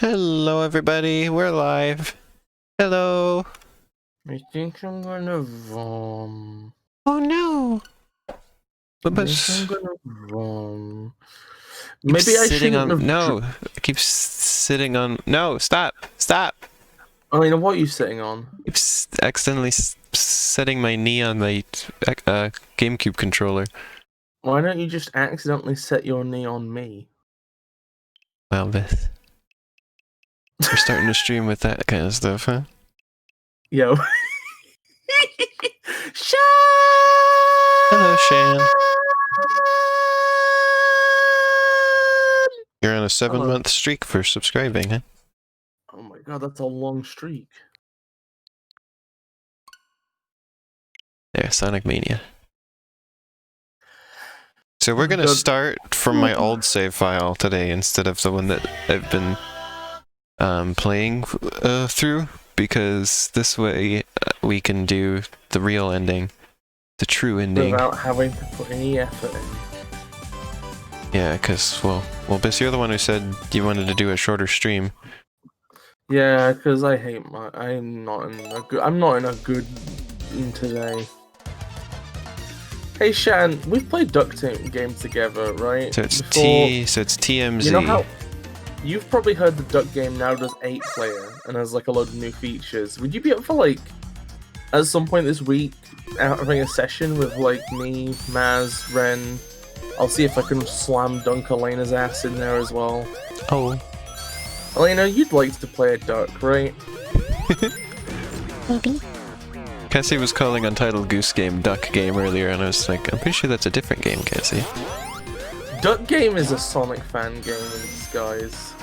Hello, everybody. We're live. Hello. I think I'm gonna vom. Oh no. I think I'm gonna vom. Keep Maybe I sitting shouldn't on. have. No. I keep sitting on. No. Stop. Stop. I mean, what are you sitting on? Keep accidentally setting my knee on my GameCube controller. Why don't you just accidentally set your knee on me? Well, this. We're starting to stream with that kind of stuff, huh? Yo. Shan! Hello, Shan. You're on a 7-month streak for subscribing, huh? Oh my god, that's a long streak. There, Sonic Mania. So we're gonna start from my old save file today instead of the one that I've been playing through, because this way we can do the real ending, the true ending. Without having to put any effort in. Yeah, because, well, Bis, you're the one who said you wanted to do a shorter stream. Yeah, because I hate I'm not in a good today. Hey Shan, we've played Duck games together, right? So it's TMZ. You know how you've probably heard the Duck game now does 8-player and has like a load of new features. Would you be up for like at some point this week having a session with like me, Maz, Ren? I'll see if I can slam dunk Elena's ass in there as well. Oh. Elena, you'd like to play a Duck, right? Maybe. Cassie was calling Untitled Goose Game Duck Game earlier, and I was like, I'm pretty sure that's a different game, Cassie. Duck Game is a Sonic fan game in disguise.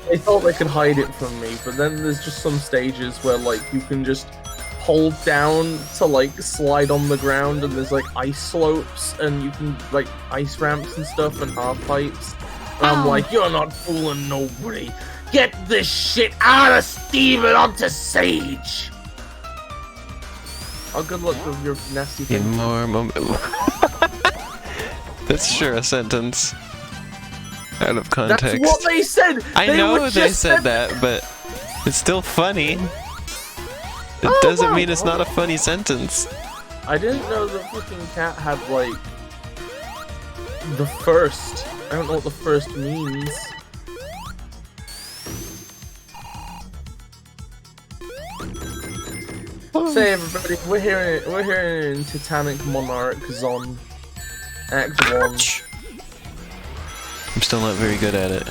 They thought they could hide it from me, but then there's just some stages where like you can just hold down to like slide on the ground, and there's like ice slopes, and you can like ice ramps and stuff, and half pipes. And I'm like, you're not fooling nobody. Get this shit out of Steven onto Sage. Oh, good luck with your nasty thing. In more That's sure a sentence. Out of context. That's what they said! I know they said that, but it's still funny. It doesn't mean it's not a funny sentence. I didn't know the fucking cat had, like, the first. I don't know what the first means. Say everybody, we're here in Titanic Monarch Zone, Act 1. I'm still not very good at it.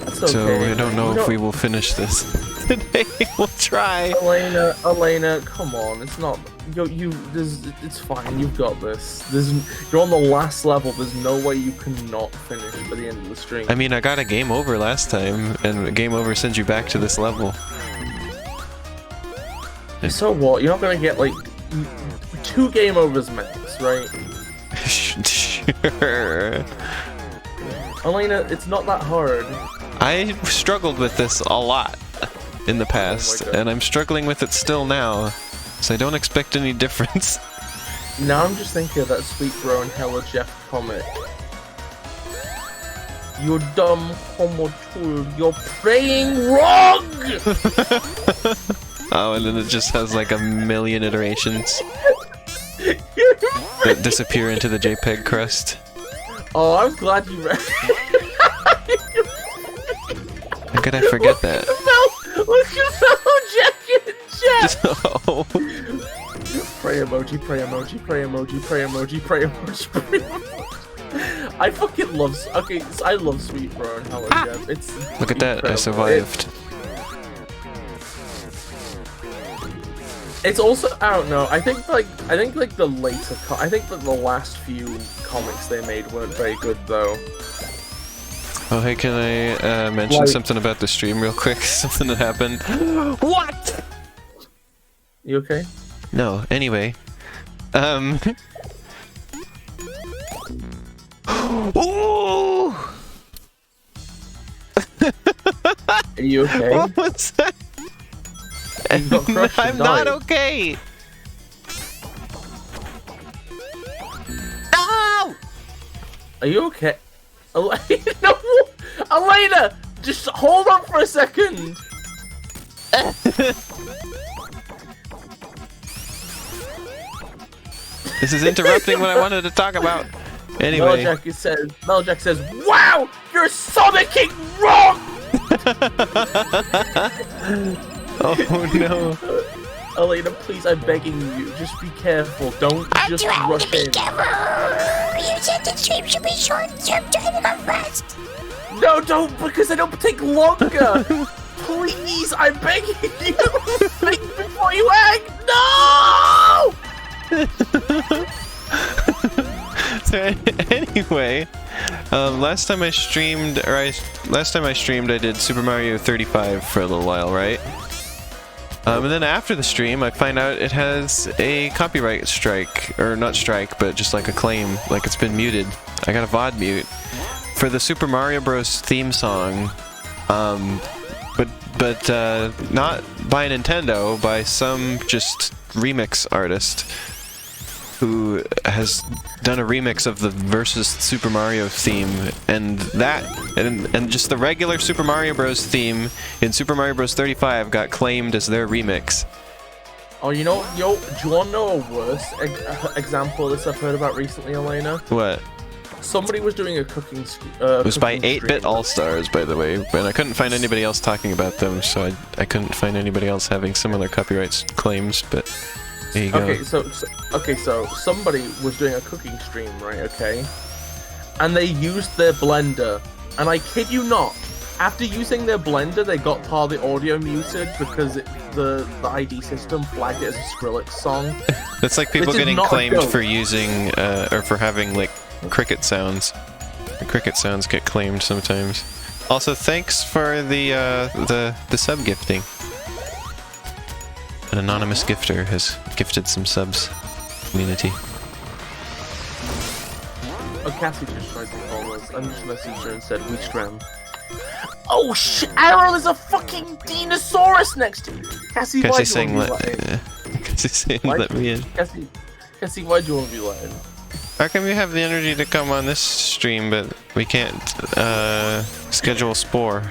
That's okay. So I don't know if we will finish this today. We'll try. Elena, come on. It's not it's fine. You've got this. You're on the last level. There's no way you cannot finish by the end of the stream. I mean, I got a game over last time, and a game over sends you back to this level. So what? You're not gonna get like 2 game overs max, right? Sure. Elena, it's not that hard. I struggled with this a lot in the past, and I'm struggling with it still now, so I don't expect any difference. Now I'm just thinking of that Sweet Bro and Hella Jeff comic. You dumb homo tool, you're praying wrong! Oh, and then it just has like a million iterations that disappear into the JPEG crust. Oh, I'm glad you read. How could I forget that? Look at fellow Jack and Jack! Oh. Pray emoji, pray emoji, pray emoji, pray emoji, pray emoji, pray emoji. I fucking love. Okay, I love Sweet Bro and Hello Jeff. It's look at that! I survived. It's also, I don't know. I think like the later. I think that the last few comics they made weren't very good though. Oh hey, can I mention something about the stream real quick? Something that happened. What? You okay? No. Anyway. Ooh! Are you okay? What was that? I'm not okay. No! Are you okay? No, Elena, just hold on for a second. This is interrupting what I wanted to talk about. Anyway. Meljack says, wow, you're Sonicing wrong! Oh no. Elena, please, I'm begging you, just be careful. Don't just rush in. You said the stream should be short, so I'm trying to go fast. No, don't, because it'll take longer. Please, I'm begging you. Think before you act. No! So anyway, last time I streamed, I did Super Mario 35 for a little while, right? And then after the stream, I find out it has a copyright strike, or not strike, but just like a claim, like it's been muted. I got a VOD mute for the Super Mario Bros. Theme song, but not by Nintendo, by some just remix artist who has done a remix of the Versus Super Mario theme, and just the regular Super Mario Bros. Theme in Super Mario Bros. 35 got claimed as their remix. Oh, do you want to know a worse example of this I've heard about recently, Elena? What? Somebody was doing a cooking it was by 8-Bit All-Stars, by the way, and I couldn't find anybody else talking about them, so I couldn't find anybody else having similar copyright claims, but there you go. Okay, so somebody was doing a cooking stream, right, okay? And they used their blender, and I kid you not, after using their blender, they got part of the audio muted because the ID system flagged it as a Skrillex song. It's like people getting claimed for using, or for having, like, cricket sounds. The cricket sounds get claimed sometimes. Also, thanks for the sub gifting. An anonymous gifter has gifted some subs. Community. Oh, Cassie just tried to call us. I just messaged her and said, we stram. Oh shit, Aaron, there's a fucking Dinosaurus next to you! Cassie, why do you want to be let in? Cassie's saying let me in. Cassie, why do you want to be let in? How come you have the energy to come on this stream, but we can't schedule Spore?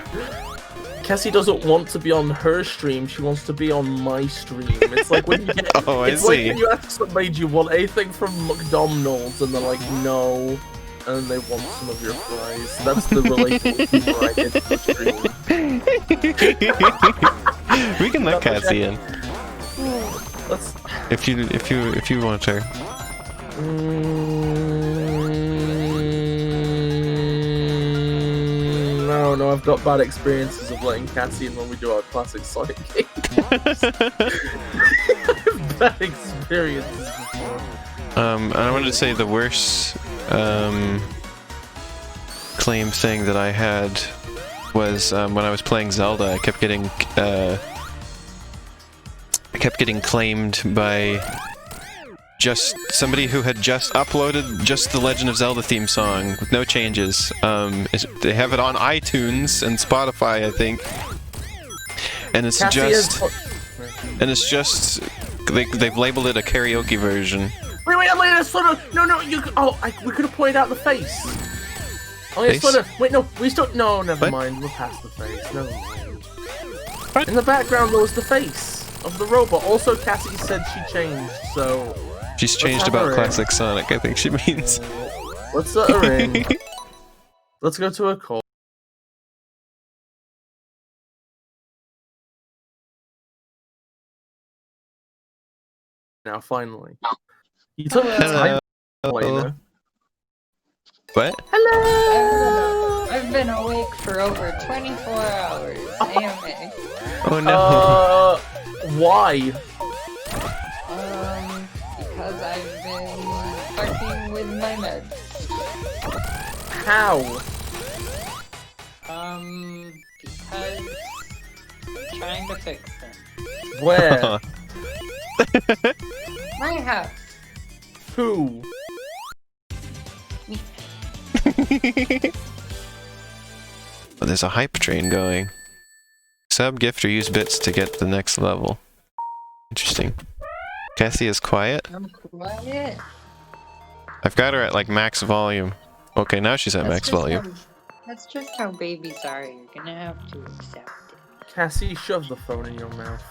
Cassie doesn't want to be on her stream, she wants to be on my stream. It's like when you get, oh, I it's see. Like when you ask somebody, do you want anything from McDonald's? And they're like, no. And they want some of your fries. That's the relationship I get to the stream. We can let Cassie in. Let's... If you want her. No, I've got bad experiences of letting Cassie in when we do our classic Sonic games. Bad experiences before. I wanted to say the worst claim thing that I had was when I was playing Zelda. I kept getting claimed by just somebody who had just uploaded just the Legend of Zelda theme song with no changes. They have it on iTunes and Spotify, I think, and it's just they've labeled it a karaoke version. Wait, Elena, no, we could have pointed out the face. Oh, yeah, wait, no, no, never mind, we're past the face, never mind. What? In the background there was the face of the robot. Also, Cassie said she changed, so... She's changed about classic Sonic, I think she means. Let's let her in. Let's go to a call. Now, finally. You took the time, Elena. What? Hello! I've been awake for over 24 hours. AMA. Oh no. Why? Because I've been fucking with my meds. How? Because I'm trying to fix them. Where? My house. Who? Me. Oh, there's a hype train going. Sub, gift, or use bits to get the next level. Interesting. Cassie is quiet? I'm quiet. I've got her at like max volume. Okay, now she's at max volume. That's just how babies are. You're gonna have to accept it. Cassie, shove the phone in your mouth.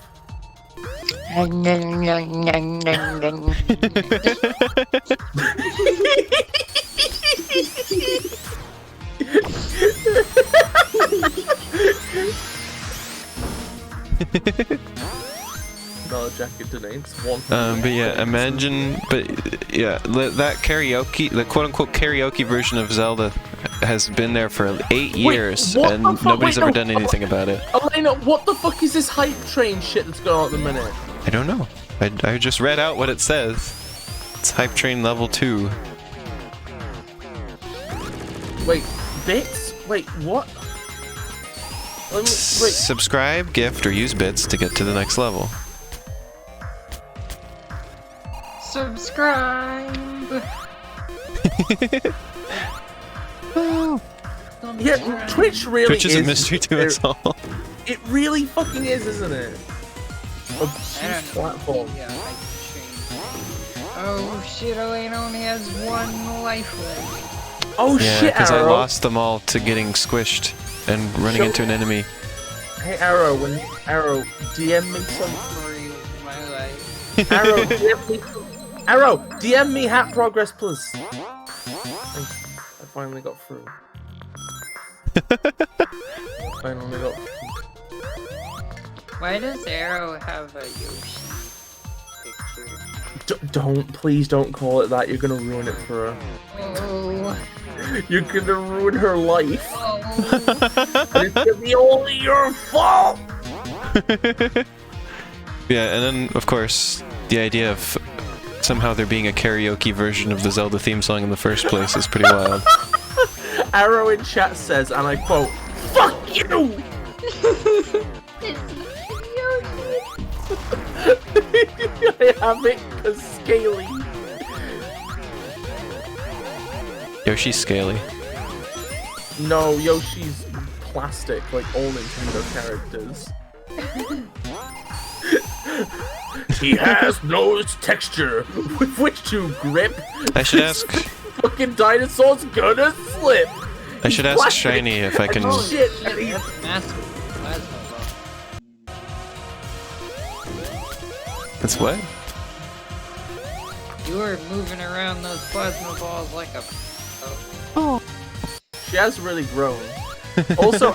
No, jacket donates one. But yeah, imagine, that karaoke, the quote-unquote karaoke version of Zelda has been there for 8 years, what and the fuck? nobody's Wait, ever no. done anything about it. Elena, what the fuck is this hype train shit that's going on at the minute? I don't know. I just read out what it says. It's Hype Train Level 2. Wait, bits? Wait, what? Let me, wait. Subscribe, gift, or use bits to get to the next level. Subscribe. Yeah, Twitch really Twitch is a mystery to us all. It really fucking is, isn't it? A huge platform. Yeah, hype train. Oh shit, Elena only has one life left. Oh Yeah, shit, because I Arrow. lost them all to getting squished and running into an enemy. Hey Arrow, Arrow, DM me some. Story of my life. Arrow, DM me some. Arrow, DM me hat progress, please. I finally got through. Finally got. Why does Arrow have a Yoshi picture? Please don't call it that. You're gonna ruin it for her. Oh. You're gonna ruin her life. Oh. And it's gonna be only your fault. Yeah, and then, of course, the idea of somehow there being a karaoke version of the Zelda theme song in the first place is pretty wild. Arrow in chat says, and I quote, "Fuck you!" I have it because scaly. Yoshi's scaly. No, Yoshi's plastic, like all Nintendo characters. He has no texture with which to grip. I should ask. Fucking dinosaur's gonna slip. I should ask Shiny if I can. Oh shit! That's massive. That's what? You were moving around those plasma balls like a. She has really grown. Also,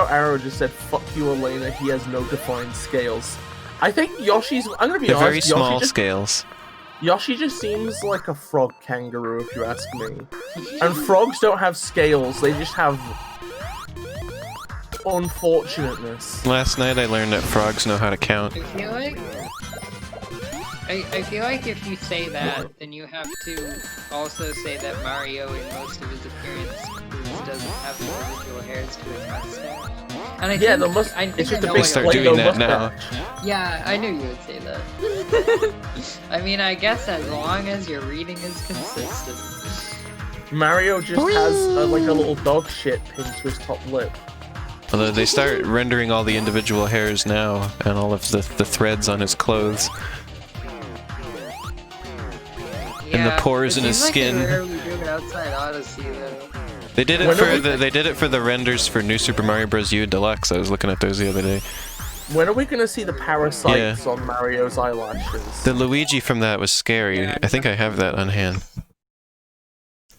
Arrow just said, "Fuck you, Elena." He has no defined scales. I think Yoshi's. I'm gonna be They're honest. very small scales. Yoshi just seems like a frog kangaroo, if you ask me. And frogs don't have scales; they just have unfortunateness. Last night I learned that frogs know how to count. I feel like if you say that, then you have to also say that Mario, in most of his appearances, doesn't have individual hairs to his mustache. And I Yeah, think, the mustache. I It's think just I a know big They start what doing Play-Doh that now. mustache. Yeah, I knew you would say that. I mean, I guess as long as your reading is consistent. Mario just has like a little dog shit pinned to his top lip. Although they start rendering all the individual hairs now, and all of the threads on his clothes. And the pores in his skin. Like they rarely do it outside Odyssey, though. They did it When for are we- they did it for the renders for New Super Mario Bros. U Deluxe. I was looking at those the other day. When are we gonna see the parasites on Mario's eyelashes? The Luigi from that was scary. Yeah, I think I have that on hand.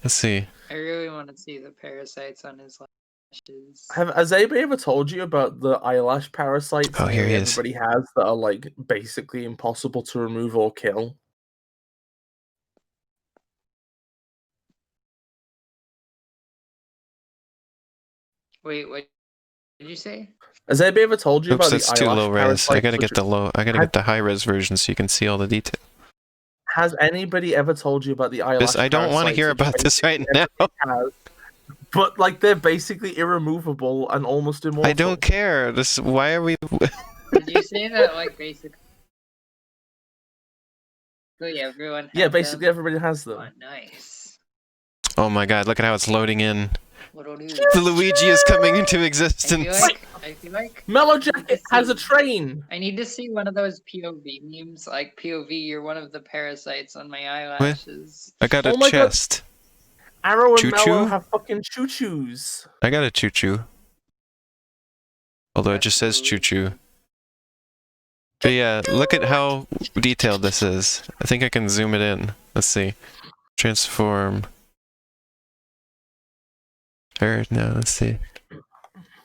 Let's see. I really want to see the parasites on his lashes. Has anybody ever told you about the eyelash parasites Oh, here that he is. everybody has that are like basically impossible to remove or kill? Wait, what did you say? Has anybody ever told you Oops, about that's the too eyelash low res. parasites? I gotta get the low. I gotta get the high res version so you can see all the detail. Has anybody ever told you about the eyelash? I don't want to parasites hear which about this right now. has? But like they're basically irremovable and almost immortal. I don't care. This. Why are we? Did you say that like basically? Everyone. Yeah, had basically them? everybody has them. Oh, nice. Oh my God! Look at how it's loading in. What'll do? The Luigi is coming into I feel existence. like Mellow Jacket has a train. I need to see one of those POV memes, like POV, you're one of the parasites on my eyelashes. I got a Oh my God. chest. Arrow and Choo-choo? Mellow have fucking choo-choos. I got a choo-choo. Although it just says choo-choo. But yeah, look at how detailed this is. I think I can zoom it in. Let's see. Transform. Or no, let's see.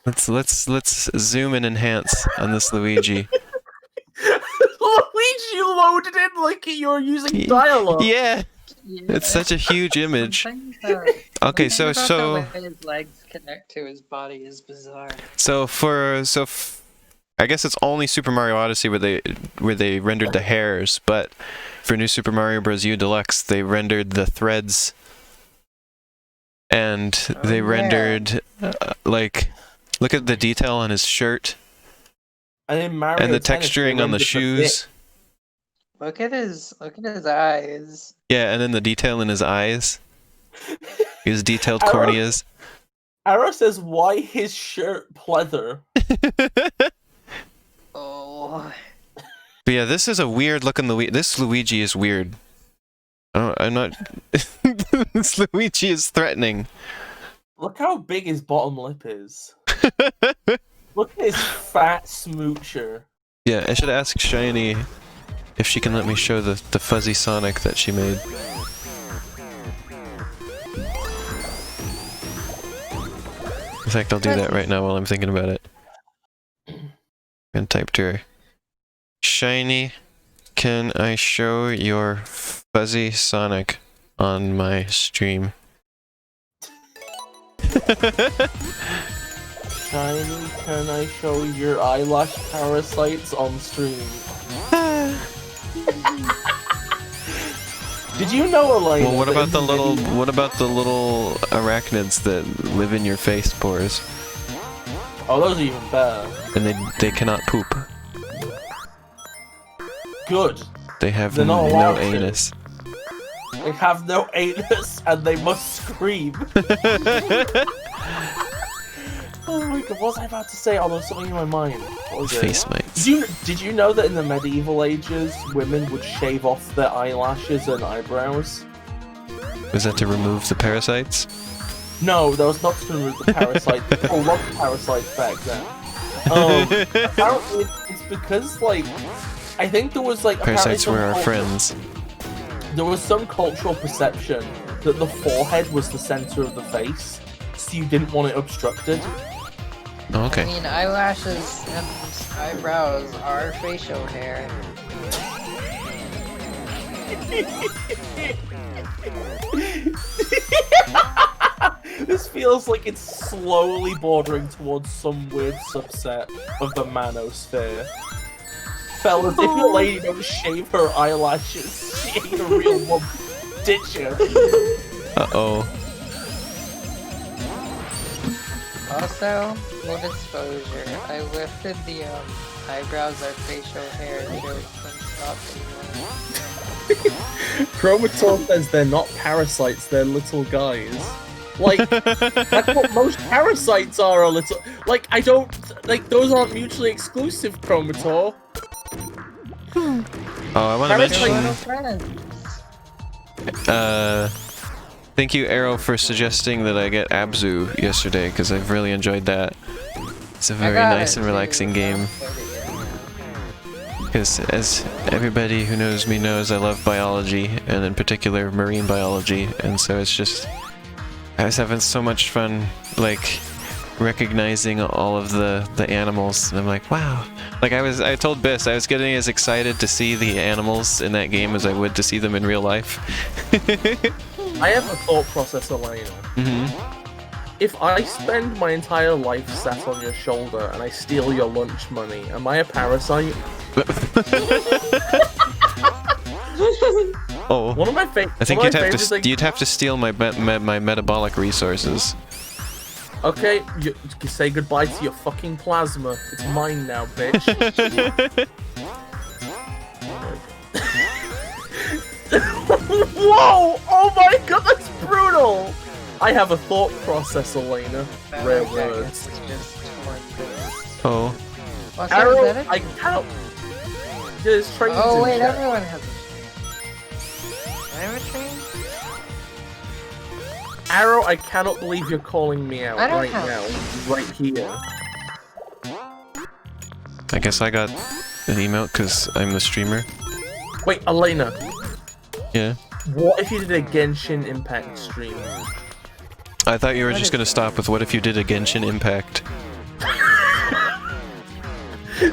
Let's zoom and enhance on this Luigi. Luigi loaded in like you're using dialogue. Yeah, Yeah. it's such a huge image. Okay, so the way his legs connect to his body is bizarre. I guess it's only Super Mario Odyssey where they rendered the hairs, but for New Super Mario Bros. U Deluxe they rendered the threads, and they rendered like, look at the detail on his shirt And Mario and the Tennis, they texturing on the rendered shoes. Look at his eyes. Yeah, and then the detail in his eyes. His detailed Arrow- corneas. Arrow says, "Why his shirt pleather?" Oh. But yeah, this is a weird looking Luigi. This Luigi is weird. I'm not. This Luigi is threatening. Look how big his bottom lip is. Look at his fat smoocher. Yeah, I should ask Shiny if she can let me show the fuzzy Sonic that she made. In fact, I'll do that right now while I'm thinking about it. I'm gonna type to her. Shiny, can I show your fuzzy Sonic on my stream? Shiny, can I show your eyelash parasites on stream? Did you know, Elaine? Well, what about the little arachnids that live in your face pores? Oh, those are even better. And they cannot poop. Good. They have They're not no allowed to. anus. They have no anus and they must scream. Oh my god, what was I about to say? Oh, there was something in my mind. What was it? Face mites. Did you know that in the medieval ages, women would shave off their eyelashes and eyebrows? Was that to remove the parasites? No, that was not to remove the parasite. People loved parasites back then. Apparently, it's because, like, I think there was, like, Parasites were our apparently friends. there was some cultural perception that the forehead was the center of the face, so you didn't want it obstructed. Oh, I okay. mean, eyelashes and eyebrows are facial hair. This feels like it's slowly bordering towards some weird subset of the manosphere. Fellas, if your lady don't shave her eyelashes, she ain't a real woman. Ditch her. Uh-oh. Also, full disclosure, I lifted the eyebrows are facial hair joke and stopped anymore. Chromator says they're not parasites, they're little guys. Like, that's what most parasites are, a little. Like, I don't. Like, those aren't mutually exclusive, Chromator. Oh, I want to Parasites- mention... Thank you, Arrow, for suggesting that I get Abzu yesterday, because I've really enjoyed that. It's a very nice and relaxing game. Because as everybody who knows me knows, I love biology, and in particular marine biology, and so it's just... I was having so much fun, like, recognizing all of the animals, and I'm like, wow. Like, I told Bis, I was getting as excited to see the animals in that game as I would to see them in real life. I have a thought process, Elena. Mm-hmm. If I spend my entire life sat on your shoulder and I steal your lunch money, am I a parasite? Oh, One of my favorite. I think you'd have to steal my my metabolic resources. Okay, you say goodbye to your fucking plasma. It's mine now, bitch. Whoa! Oh my god, that's brutal! I have a thought process, Elena. Rare words. Oh, Arrow, I can't. There's trains Oh in wait, chat. everyone has a train. I have a train? Arrow, I cannot believe you're calling me out I don't right have- now, right here. I guess I got an emote because I'm the streamer. Wait, Elena, Yeah. what if you did a Genshin Impact stream? I thought you were What just is gonna that? stop with what if you did a Genshin Impact.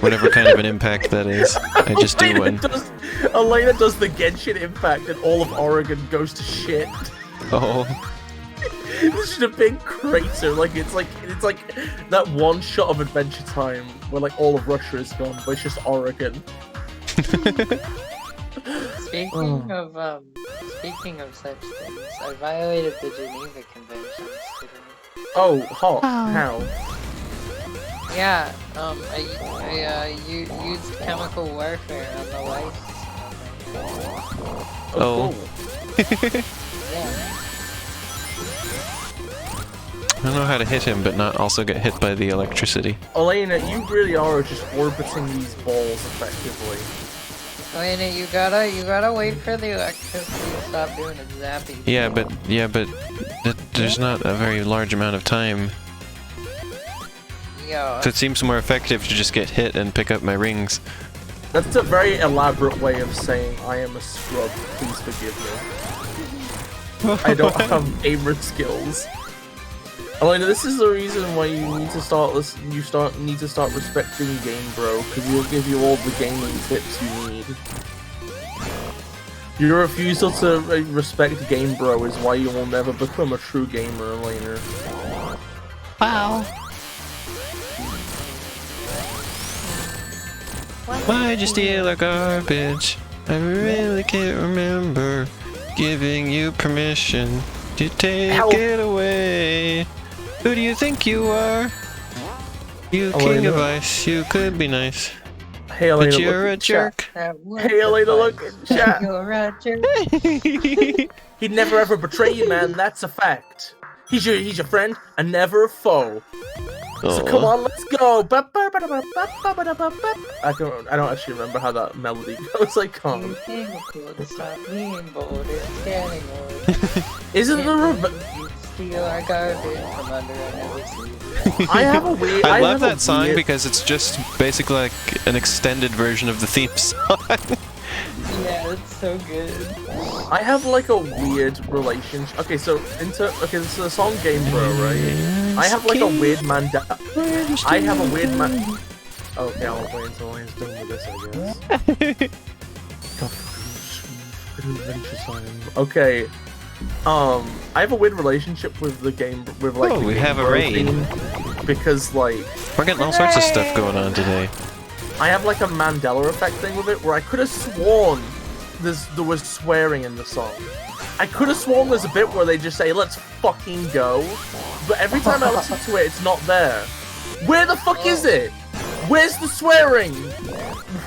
Whatever kind of an impact that is. I just do one. Elena does the Genshin Impact and all of Oregon goes to shit. Oh. It's just a big crater, like it's like that one shot of Adventure Time where like all of Russia is gone, but it's just Oregon. Speaking of such things, I violated the Geneva Conventions today. Oh, hot. How? Yeah, I used chemical warfare on the wife. Oh. Cool. Yeah. I don't know how to hit him, but not also get hit by the electricity. Elena, you really are just orbiting these balls effectively. Elena, you gotta wait for the electricity to stop doing its zappy. Yeah, but there's not a very large amount of time. Yeah. So it seems more effective to just get hit and pick up my rings. That's a very elaborate way of saying I am a scrub. Please forgive me. I don't have gamer skills. Elena, this is the reason why you need to start need to start respecting Game Bro, because he'll give you all the gaming tips you need. Your refusal to respect Game Bro is why you will never become a true gamer, Elena. Wow. Why'd you steal our garbage? I really can't remember giving you permission to take it away. Who do you think you are? You king of ice, you could be nice. Hey Elena, But you're look a at chat. jerk. Hey Elena, look at chat. You're a jerk. He'd never ever betray you, man. That's a fact. He's your friend and never a foe. So come on, let's go. I don't actually remember how that melody goes. I can't. You think cool to stop being bold, it's getting old. Isn't the You steal our garbage from under our noses. I have a weird. I love have a that song weird- because it's just basically like an extended version of the theme song. Yeah, it's so good. I have like a weird relationship. Okay, so this is a song Game Bro, right? I have like a weird man. I have a weird man. Okay, I'll wait until he's done with this, I guess. God, fucking Adventure Time. Okay. I have a weird relationship with the game, with like. Oh, the we Game have a Bro raid. theme, because like We're getting all sorts of stuff going on today. I have like a Mandela effect thing with it, where I could have sworn there was swearing in the song. I could have sworn there's a bit where they just say, "Let's fucking go," but every time I listen to it, it's not there. Where the fuck is it? Where's the swearing?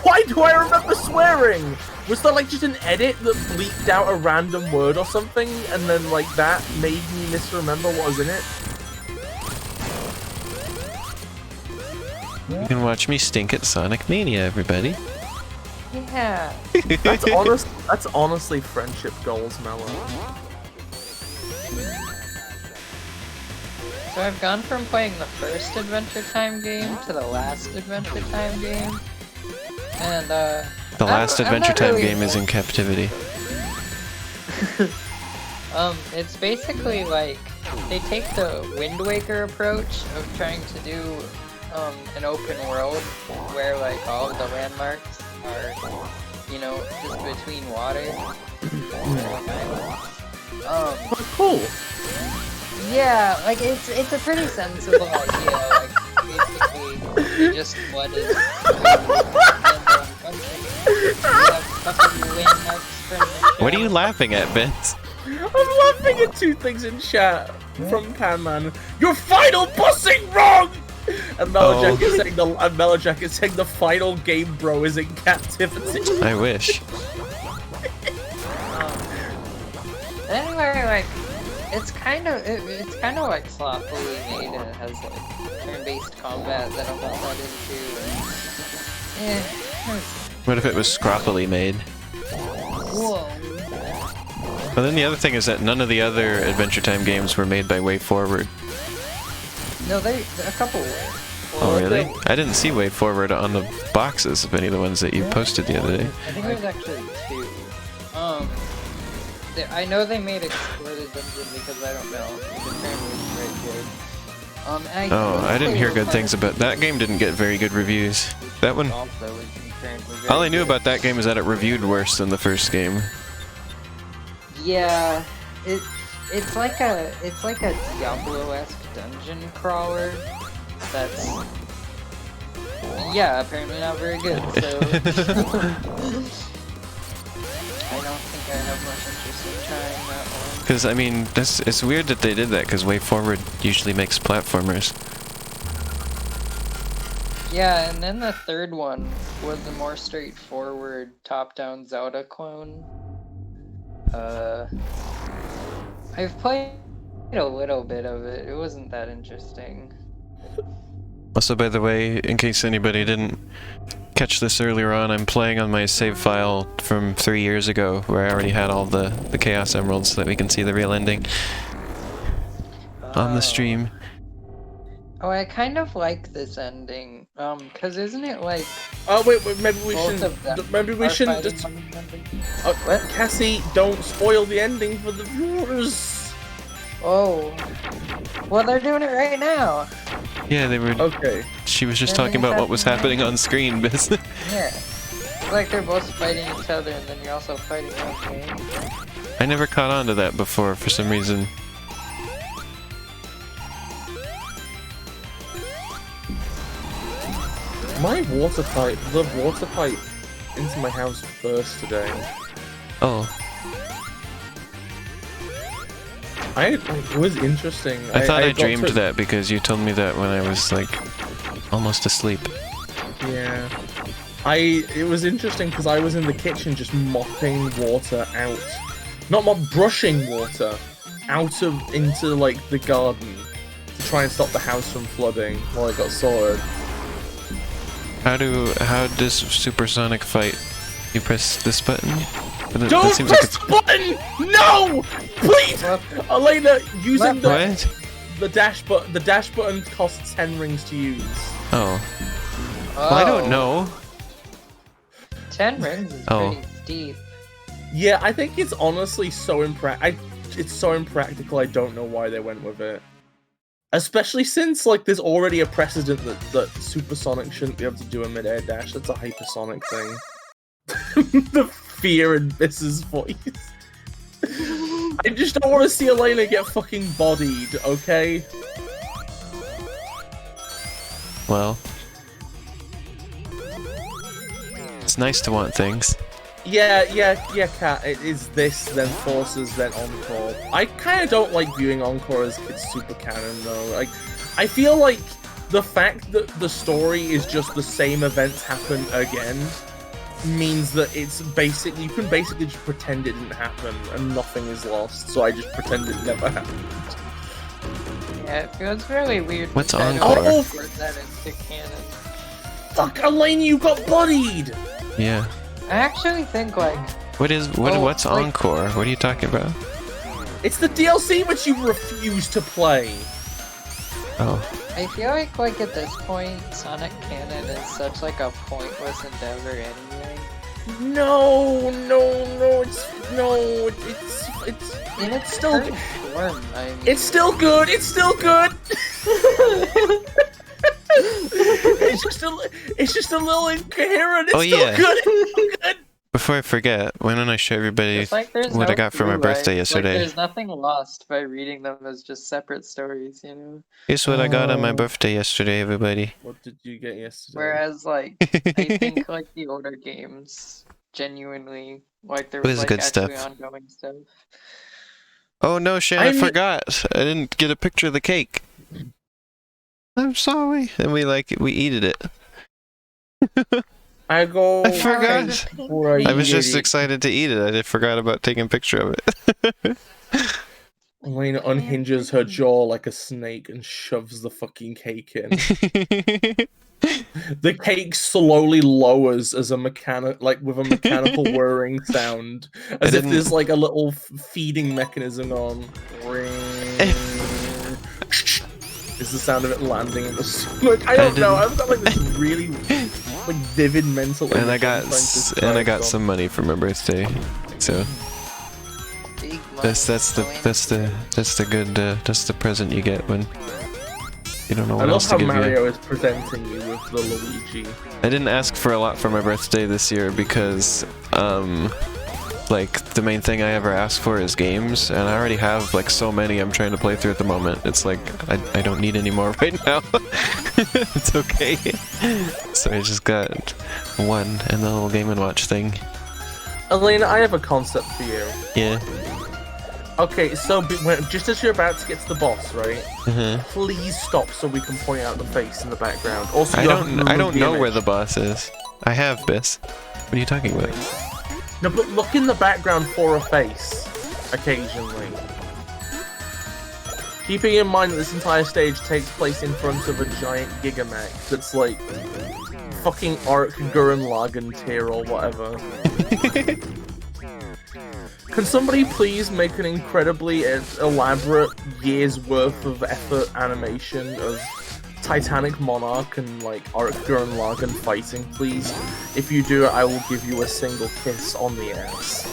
Why do I remember swearing? Was there like just an edit that bleeped out a random word or something, and then like that made me misremember what was in it? You can watch me stink at Sonic Mania, everybody. Yeah. That's honestly friendship goals, Mellow. So I've gone from playing the first Adventure Time game to the last Adventure Time game, and The last I'm Adventure not Time really- game is in captivity. It's basically like they take the Wind Waker approach of trying to do an open world where like all of the landmarks are, you know, just between water. Like islands. But cool. Yeah, like it's a pretty sensible idea. Like basically, you just flooded. You have fucking landmarks from the What are you show. laughing at, Vince? I'm laughing at two things in chat from Panman. Your final bussing wrong! And Melojack is saying the final Game Bro is in captivity. I wish. Anyway, like it's kind of like sloppily made, and it has like turn-based combat that I'm not that into. And, What if it was scroppily made? whoa. But then the other thing is that none of the other Adventure Time games were made by WayForward. No, a couple were. Oh, really? I didn't see WayForward on the boxes of any of the ones that you posted the other day. I think there's actually 2. I know they made Explore the Dungeon because I don't know. The trailer was very good. I didn't hear good things about that game. Didn't get very good reviews. That one. All I knew about that game is that it reviewed worse than the first game. Yeah, it's like a Diablo-esque dungeon crawler. That's apparently not very good. So I don't think I have much interest in trying that one. Because I mean, it's weird that they did that. Because WayForward usually makes platformers. Yeah, and then the third one was a more straightforward top-down Zelda clone. I've played a little bit of it. It wasn't that interesting. Also, by the way, in case anybody didn't catch this earlier on, I'm playing on my save file from 3 years ago, where I already had all the Chaos Emeralds so that we can see the real ending on the stream. Oh, I kind of like this ending. Cause isn't it like? Oh wait, maybe we shouldn't. Just. What? Cassie, don't spoil the ending for the viewers. Oh. Well, they're doing it right now. Yeah, they were. Okay. She was just talking about what was happening on screen, Bis. Yeah. It's like they're both fighting each other, and then you're also fighting your own game. I never caught on to that before for some reason. The water pipe into my house burst today. Oh. It was interesting. I thought I dreamed that because you told me that when I was like almost asleep. Yeah. It was interesting because I was in the kitchen just mopping water out. Brushing water out into like the garden to try and stop the house from flooding while it got sorted. How does Supersonic fight? You press this button? Don't press the button! No! Please! Elena, using the dash button costs 10 rings to use. Oh. Well, I don't know. 10 rings is pretty steep. Yeah, I think it's honestly so it's so impractical. I don't know why they went with it. Especially since like there's already a precedent that Supersonic shouldn't be able to do a mid-air dash. That's a hypersonic thing. The fear in Bis's voice. I just don't want to see Elena get fucking bodied, okay? Well, it's nice to want things. Yeah, Kat, it is this, then Forces, then Encore. I kind of don't like viewing Encore as it's super canon, though. Like, I feel like the fact that the story is just the same events happen again means that it's basically, you can basically just pretend it didn't happen and nothing is lost, so I just pretend it never happened. Yeah, it feels really weird. What's Encore? Oh, that into canon. Fuck, Elaine, you got bodied! Yeah. I actually think like... What's Encore? What are you talking about? It's the DLC which you refuse to play. Oh. I feel like at this point, Sonic canon is such like a pointless endeavor anyway. No, it's still good. Form, I mean. It's still good. It's still good. It's just a little incoherent. It's still good. It's still good. Before I forget, why don't I show everybody what I got for my birthday yesterday? There's nothing lost by reading them as just separate stories, you know? Here's what I got on my birthday yesterday, everybody. What did you get yesterday? Whereas, like, I think, like, the older games, genuinely, like, there was, like, good actually stuff. ongoing stuff. Oh no, Shan, I forgot. I didn't get a picture of the cake. I'm sorry. And we eated it. I forgot. I was just excited to eat it. I just forgot about taking a picture of it. Elena unhinges her jaw like a snake and shoves the fucking cake in. The cake slowly lowers as a with a mechanical whirring sound, as if there's like a little feeding mechanism on. Ring. Is the sound of it landing in the like I don't know. I've got like this really like vivid mental image. And I got some money for my birthday, so that's the present you get when you don't know what else to give you. I love how Mario is presenting you with the Luigi. I didn't ask for a lot for my birthday this year because like the main thing I ever ask for is games, and I already have like so many I'm trying to play through at the moment. It's like I don't need any more right now. It's okay. So I just got one and the little Game & Watch thing. Elena, I have a concept for you. Yeah. Okay, so just as you're about to get to the boss, right? Please stop so we can point out the face in the background. Also, I don't know where the boss is. I have Bis. What are you talking about? No, but look in the background for a face, occasionally. Keeping in mind that this entire stage takes place in front of a giant Gigamech that's like fucking Arc Gurren Lagann tier or whatever. Can somebody please make an incredibly elaborate year's worth of effort animation of Titanic Monarch and like Arc Gurren Lagann fighting, please? If you do it, I will give you a single kiss on the ass.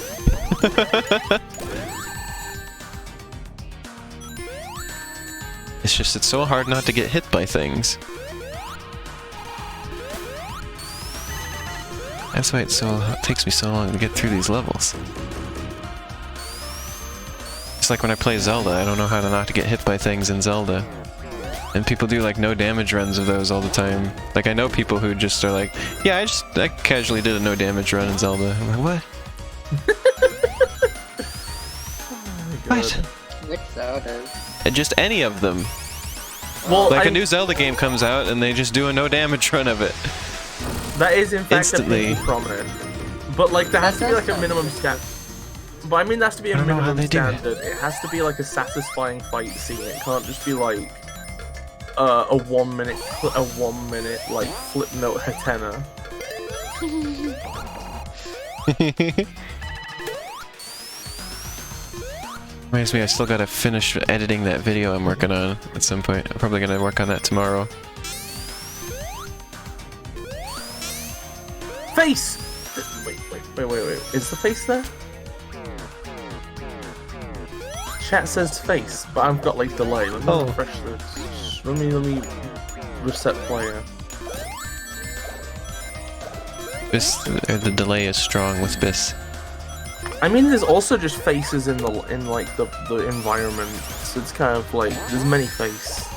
It's so hard not to get hit by things. That's why it takes me so long to get through these levels. It's like when I play Zelda, I don't know how to not to get hit by things in Zelda. And people do like no damage runs of those all the time. Like I know people who just are like, yeah, I casually did a no damage run in Zelda. I'm like, what? What? Which Zeldas? And just any of them. Well, like a new Zelda game comes out and they just do a no damage run of it. That is in fact Instantly. a prominent. But like there has to be like a minimum standard. But I mean, there has to be a minimum standard. It has to be like a satisfying fight scene. It can't just be like a 1 minute like flip note Hatena. Reminds me, I still gotta finish editing that video I'm working on at some point. I'm probably gonna work on that tomorrow. Face! Wait. Is the face there? Chat says face, but I've got like delay. Let me refresh this. Let me reset player. The delay is strong with Bis. I mean, there's also just faces in the environment, so it's kind of like there's many faces.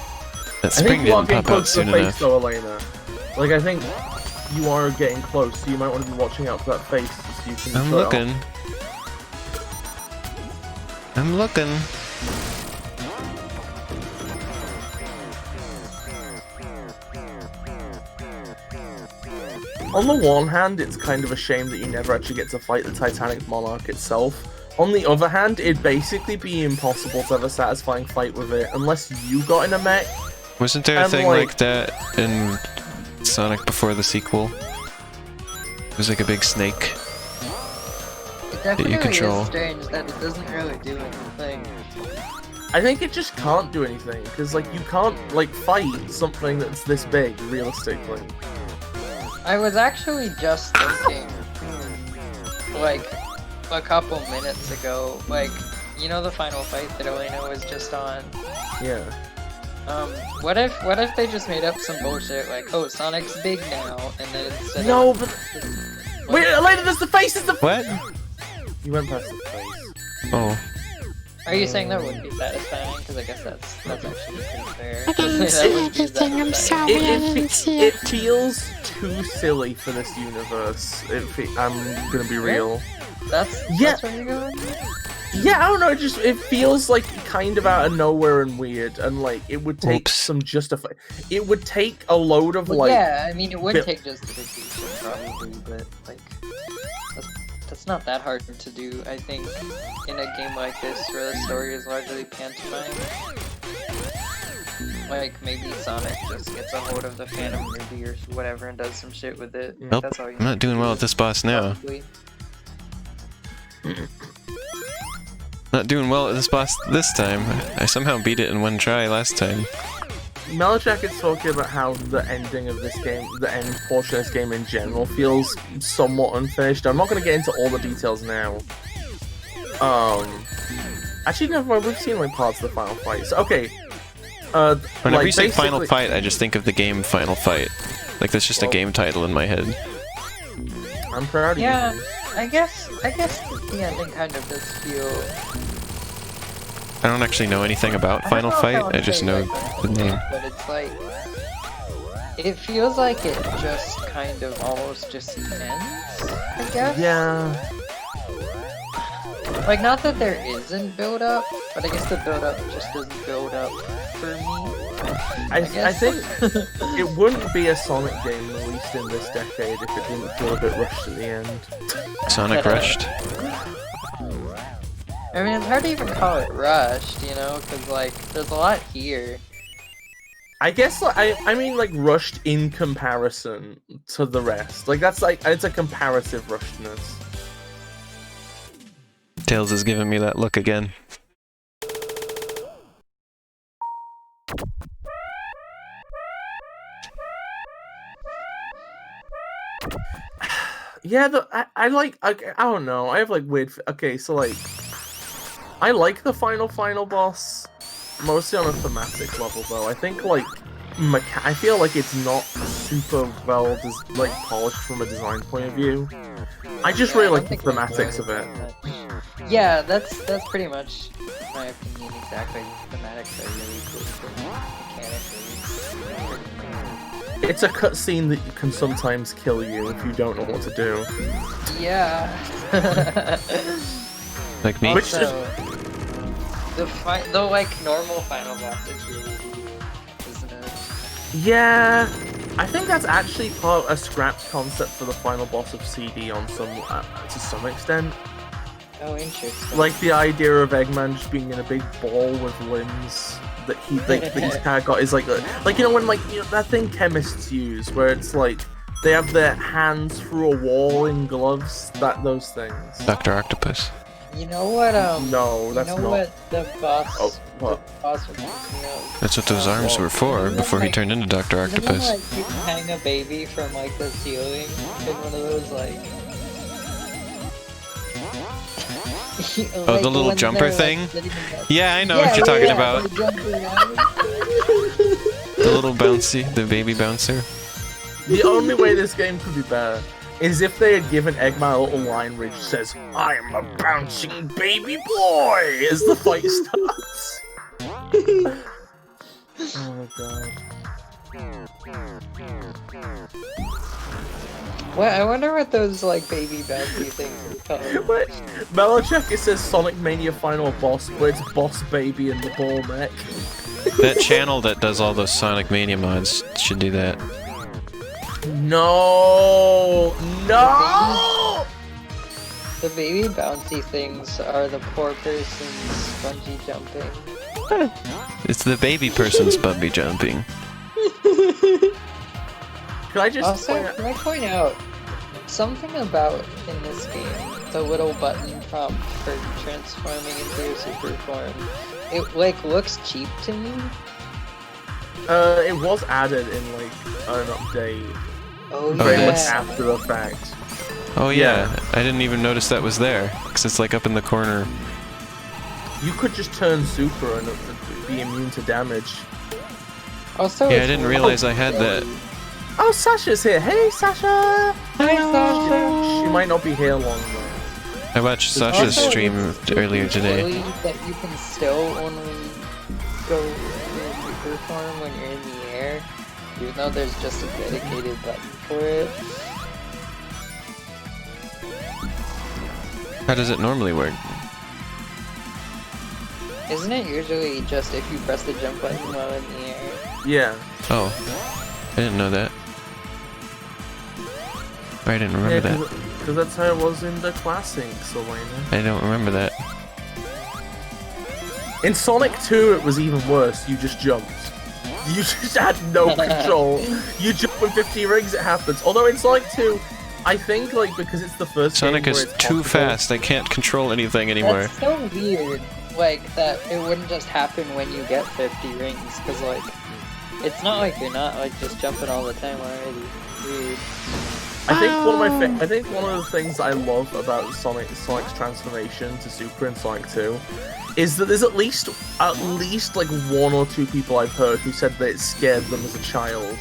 That spring didn't pop out soon enough. Though, Elena. Like I think you are getting close, so you might want to be watching out for that face so you can. I'm looking. I'm looking. On the one hand, it's kind of a shame that you never actually get to fight the Titanic Monarch itself. On the other hand, it'd basically be impossible to have a satisfying fight with it unless you got in a mech. Wasn't there a thing like that in Sonic before the sequel? It was like a big snake that you control. Is strange that it doesn't really do anything. I think it just can't do anything, because like you can't like fight something that's this big, realistically. I was actually just thinking, like, a couple minutes ago, like, you know the final fight that Elena was just on? Yeah. What if they just made up some bullshit like, oh, Sonic's big now, and then instead of... but... Wait, Elena, there's the face! Is the... What? You went past the face. Oh. Are you saying that wouldn't be satisfying? Because I guess that's actually pretty fair. I didn't see anything, I'm sorry, I didn't see it. It feels too silly for this universe, I'm gonna be real. That's where you're going? Yeah, I don't know, it feels like kind of out of nowhere and weird, and like, it would take some it would take a load of like... Yeah, I mean, it would take justification, probably, but like... It's not that hard to do, I think, in a game like this where the story is largely pantomime. like maybe Sonic just gets a hold of the Phantom Ruby or whatever and does some shit with it. Nope, That's all you I'm not doing well at this boss now. Probably. Not doing well at this boss this time. I somehow beat it in one try last time. Melojack is talking about how the ending of this game, the end portion of this game in general, feels somewhat unfinished. I'm not going to get into all the details now. Actually, never mind. We've seen like parts of the final fight. So, okay. Whenever like, you say final basically- fight, I just think of the game Final Fight. Like that's just a game title in my head. I'm proud of Yeah, you. I guess the ending kind of does feel. I don't actually know anything about I Final don't know if Fight. would I just say, know like, the name. But it's like it feels like it just kind of almost just ends. I guess. Yeah. Like, not that there isn't build up, but I guess the build up just doesn't build up for me. I guess. think it wouldn't be a Sonic game released in this decade if it didn't feel a bit rushed at the end. Sonic Rushed. I mean, it's hard to even call it rushed, you know, because like there's a lot here. I guess like, I mean like rushed in comparison to the rest. Like that's like it's a comparative rushedness. Tails is giving me that look again. Yeah, I like I don't know. I have like weird. Okay, so like I like the final boss mostly on a thematic level though. I think like I feel like it's not super well like polished from a design point of view. I just really like the thematics of it. Yeah, that's pretty much my opinion exactly. The thematics are really cool mechanically. It's a cutscene that can sometimes kill you if you don't know what to do. Yeah. Like me? Which Also, the like normal final boss is really cool, isn't it? Yeah, I think that's actually part of a scrapped concept for the final boss of CD on to some extent. Oh, interesting. Like the idea of Eggman just being in a big ball with limbs that he's kind of got is like you know when like you know, that thing chemists use where it's like they have their hands through a wall in gloves, those things. Dr. Octopus. You know what? No, that's you know not. what the boss? Oh, what? The boss would pick me up. That's what those arms were for before he turned into Dr. Isn't Octopus. it, like you can hang a baby from like the ceiling in one of those like. Oh, the little jumper thing? Yeah, I know what you're talking about. The little bouncy, the baby bouncer. The only way this game could be better is if they had given Eggman a little line where he says, "I'm a bouncing baby boy" as the fight starts. Oh my god. What? I wonder what those like baby bouncy things are called. Wait, Melojack, it says Sonic Mania final boss, but it's Boss Baby and the ball neck. That channel that does all those Sonic Mania mods should do that. No! No! The baby bouncy things are the poor person's bungee jumping. It's the baby person's bumby jumping. Can I just Also, point out- can I point out something about in this game the little button prompt for transforming into a super form? It like looks cheap to me. it was added in like an update. Oh Very yeah. much after the fact. Oh yeah, I didn't even notice that was there, because it's like up in the corner. You could just turn super and be immune to damage. Also, Yeah, I it's didn't really realize I had that. Oh, Sasha's here. Hey, Sasha! Hi, Sasha. She might not be here long though. I watched Sasha's Also, stream it's earlier today. silly that you can still only go into super form when you're in the air, even though there's just a dedicated button for it. How does it normally work? Isn't it usually just if you press the jump button while in the air? Yeah. Oh, I didn't know that. I didn't remember that. Because that's how it was in the classic, Selena. I don't remember that. In Sonic 2, it was even worse. You just jumped. You just had no control. You jump with 50 rings, it happens. Although in Sonic 2, I think like because it's the first Sonic game is where it's too possible- fast. I can't control anything anymore. That's so weird. Like that, it wouldn't just happen when you get 50 rings, because like, it's not like you're not like just jumping all the time already. Weird. I think one of the things I love about Sonic's transformation to Super in Sonic 2 is that there's at least like 1 or 2 people I've heard who said that it scared them as a child.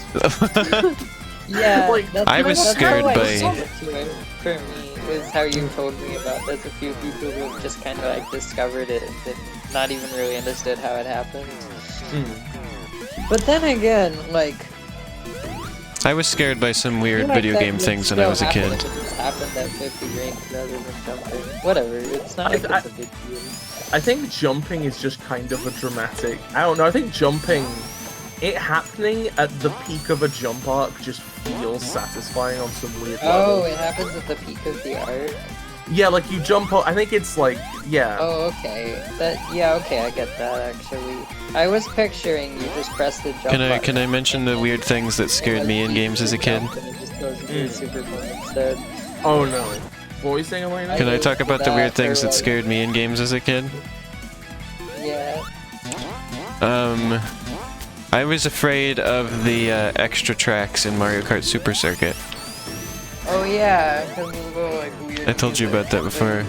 Yeah, Like, I was that's scared how, like, by- Sonic to it, for me, is how you told me about. There's a few people who have just kind of like discovered it and not even really understood how it happened. But then again, like, I was scared by some weird like video that game would things when I still was a happen kid. if it just happened at 50 rings rather than jumping. Whatever, it's not like it's a big deal. I think jumping is just kind of a dramatic. I don't know. I think jumping, it happening at the peak of a jump arc just feels satisfying on some weird Oh, level. it happens at the peak of the arc? Yeah, like you jump. I think it's like yeah. Oh, okay. Okay, I get that actually. I was picturing you just press the jump button. Can I mention the weird things that scared me in games as a kid? And it just goes into super mode instead. Oh no. What were you saying, Elena? Can I talk about the weird That, things or, that like- scared me in games as a kid? Yeah. I was afraid of the extra tracks in Mario Kart Super Circuit. Oh yeah, because of the like weird. I told you about that before.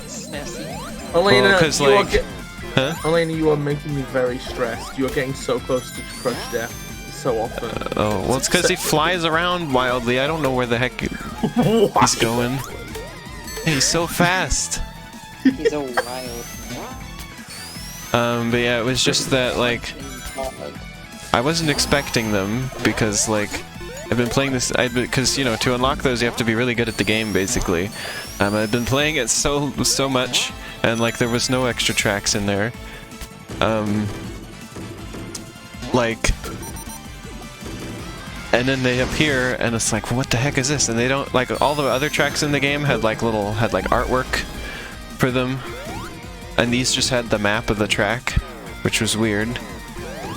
Snazzy. Elena, Well, 'cause, you are like- Huh? Elena, you are making me very stressed. You are getting so close to crush death so often. Oh, well, it's because he flies around wildly. I don't know where the heck What? he's going. He's so fast. He's a wild. But yeah, it was just that, like, I wasn't expecting them because, like, I've been playing this, because, you know, to unlock those you have to be really good at the game, basically. I've been playing it so much, and, like, there was no extra tracks in there. Like, and then they appear, and it's like, what the heck is this? And they don't, like, all the other tracks in the game had, like, artwork for them. And these just had the map of the track, which was weird.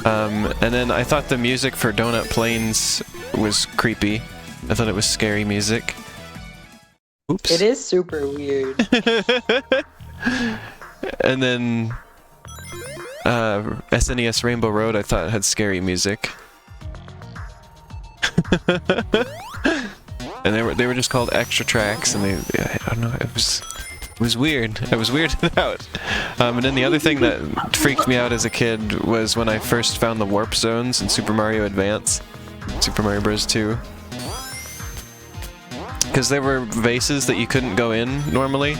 And then I thought the music for Donut Plains was creepy. I thought it was scary music. Oops. It is super weird. And then SNES Rainbow Road I thought had scary music. And they were just called extra tracks, and I don't know, it was weird. I was weirded out. And then the other thing that freaked me out as a kid was when I first found the warp zones in Super Mario Advance, Super Mario Bros. 2. Because there were vases that you couldn't go in normally,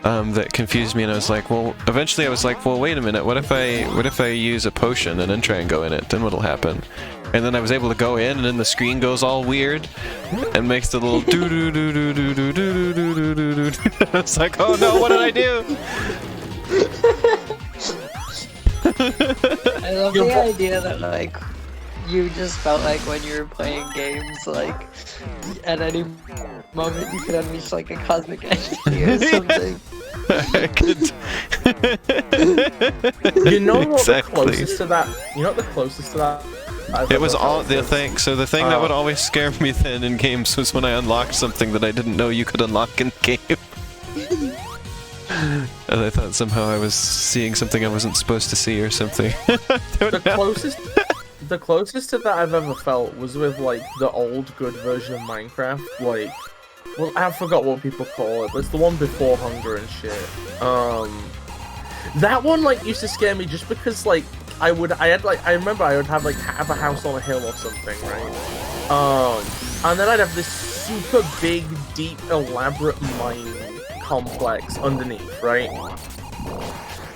that confused me, and I was like, well, eventually I was like, well, wait a minute, what if I use a potion and then try and go in it? Then what'll happen? And then I was able to go in, and then the screen goes all weird and makes the little doo doo doo doo doo doo doo doo doo doo doo. I was like, oh no, what did I do? I love the idea that like you just felt like when you were playing games, like at any moment you could unleash like a cosmic entity or something. I could. You know what Exactly. the closest to that? You know what the closest to that? It was all the thing. So the thing that would always scare me then in games was when I unlocked something that I didn't know you could unlock in the game. And I thought somehow I was seeing something I wasn't supposed to see or something. The closest to that I've ever felt was with like the old good version of Minecraft. Like, well, I forgot what people call it, but it's the one before Hunger and shit. That one like used to scare me just because like I remember I would have a house on a hill or something, right? And then I'd have this super big, deep, elaborate mine complex underneath, right?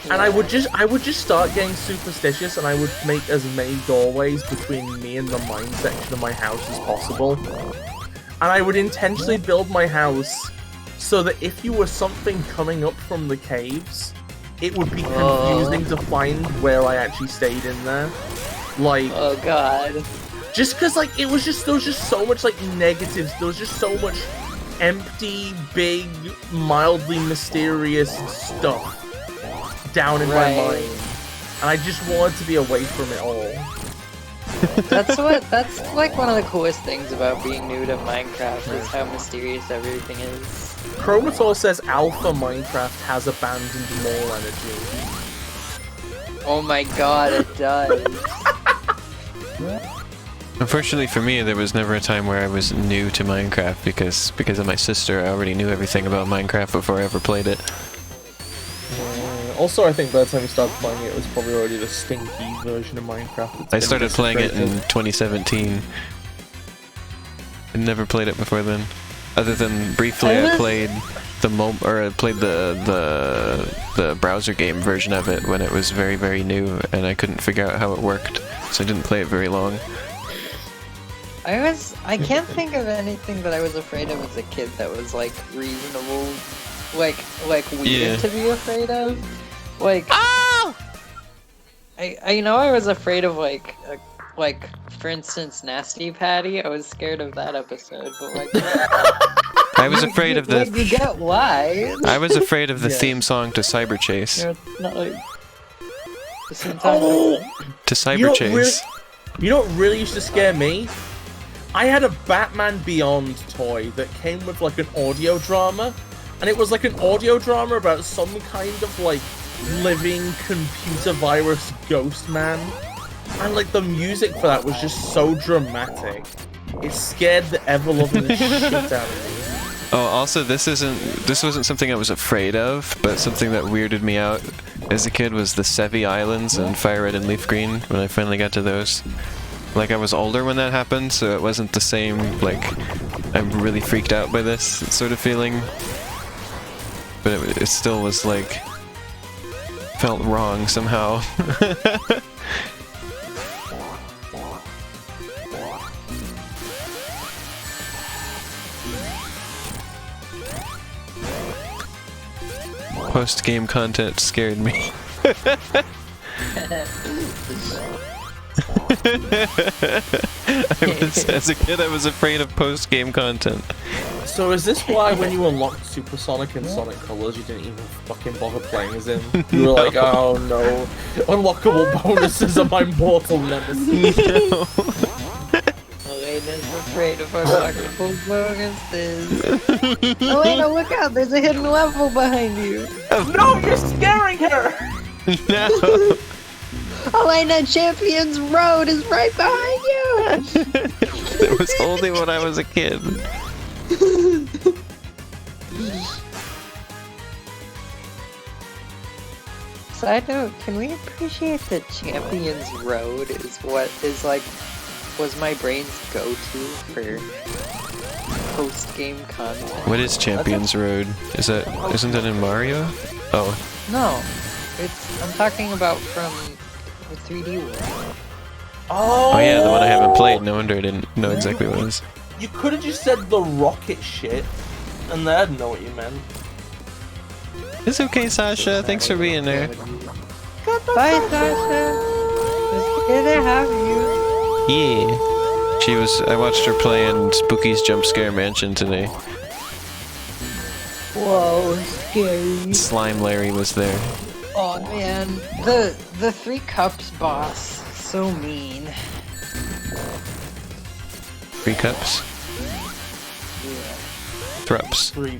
And I would just start getting superstitious, and I would make as many doorways between me and the mine section of my house as possible. And I would intentionally build my house so that if you were something coming up from the caves, it would be confusing to find where I actually stayed in there. Like, Oh god. just because like there was just so much like negatives. There was just so much empty, big, mildly mysterious stuff down in my Right. mind and I just wanted to be away from it all. That's like one of the coolest things about being new to Minecraft is how mysterious everything is. Chromator says Alpha Minecraft has abandoned mole energy. Oh my god, it does. Unfortunately for me, there was never a time where I was new to Minecraft because of my sister. I already knew everything about Minecraft before I ever played it. Also, I think by the time we started playing it, it was probably already the stinky version of Minecraft. I started playing it in 2017. I never played it before then, other than briefly I played the browser game version of it when it was very, very new, and I couldn't figure out how it worked, so I didn't play it very long. I can't think of anything that I was afraid of as a kid that was like reasonable, like weird to be afraid of. Like, oh! I know I was afraid of like for instance Nasty Patty. I was scared of that episode, but like I was afraid of the. Like, you get why? I was afraid of the theme song to Cyber Chase. You know, not like the same time. To Cyber Chase. You know what really used to scare me? I had a Batman Beyond toy that came with like an audio drama, and it was like an audio drama about some kind of like living computer virus ghost man, and like the music for that was just so dramatic. It scared the ever-loving shit out of me. Oh, also this wasn't something I was afraid of, but something that weirded me out as a kid was the Sevi Islands and Fire Red and Leaf Green when I finally got to those. Like, I was older when that happened, so it wasn't the same, like, I'm really freaked out by this sort of feeling. But it still was, like, felt wrong somehow. Post-game content scared me. As a kid, I was afraid of post-game content. So is this why when you unlocked Supersonic and Sonic Colors, you didn't even fucking bother playing as him? You were like, oh no, unlockable bonuses are my mortal nemesis. No. Elena's afraid of unlockable bonuses. Elena, look out! There's a hidden level behind you. No, you're scaring her. No. Elena, Champions Road is right behind you! It was only when I was a kid. Side note, can we appreciate that Champions Road is what is like, was my brain's go-to for post-game content? What is Champions Road? Isn't that in Mario? Oh. No, I'm talking about from the 3D world. Oh yeah, the one I haven't played. No wonder I didn't know exactly what it was. You could have just said the rocket shit, and then I'd know what you meant. It's okay, Sasha. Thanks for being there. Bye, Sasha. It's good to have you. Yeah. I watched her play in Spooky's Jump Scare Mansion today. Whoa, scary. Slime Larry was there. Oh man, the 3 Cups boss, so mean. 3 cups? Yeah. Thrups. Three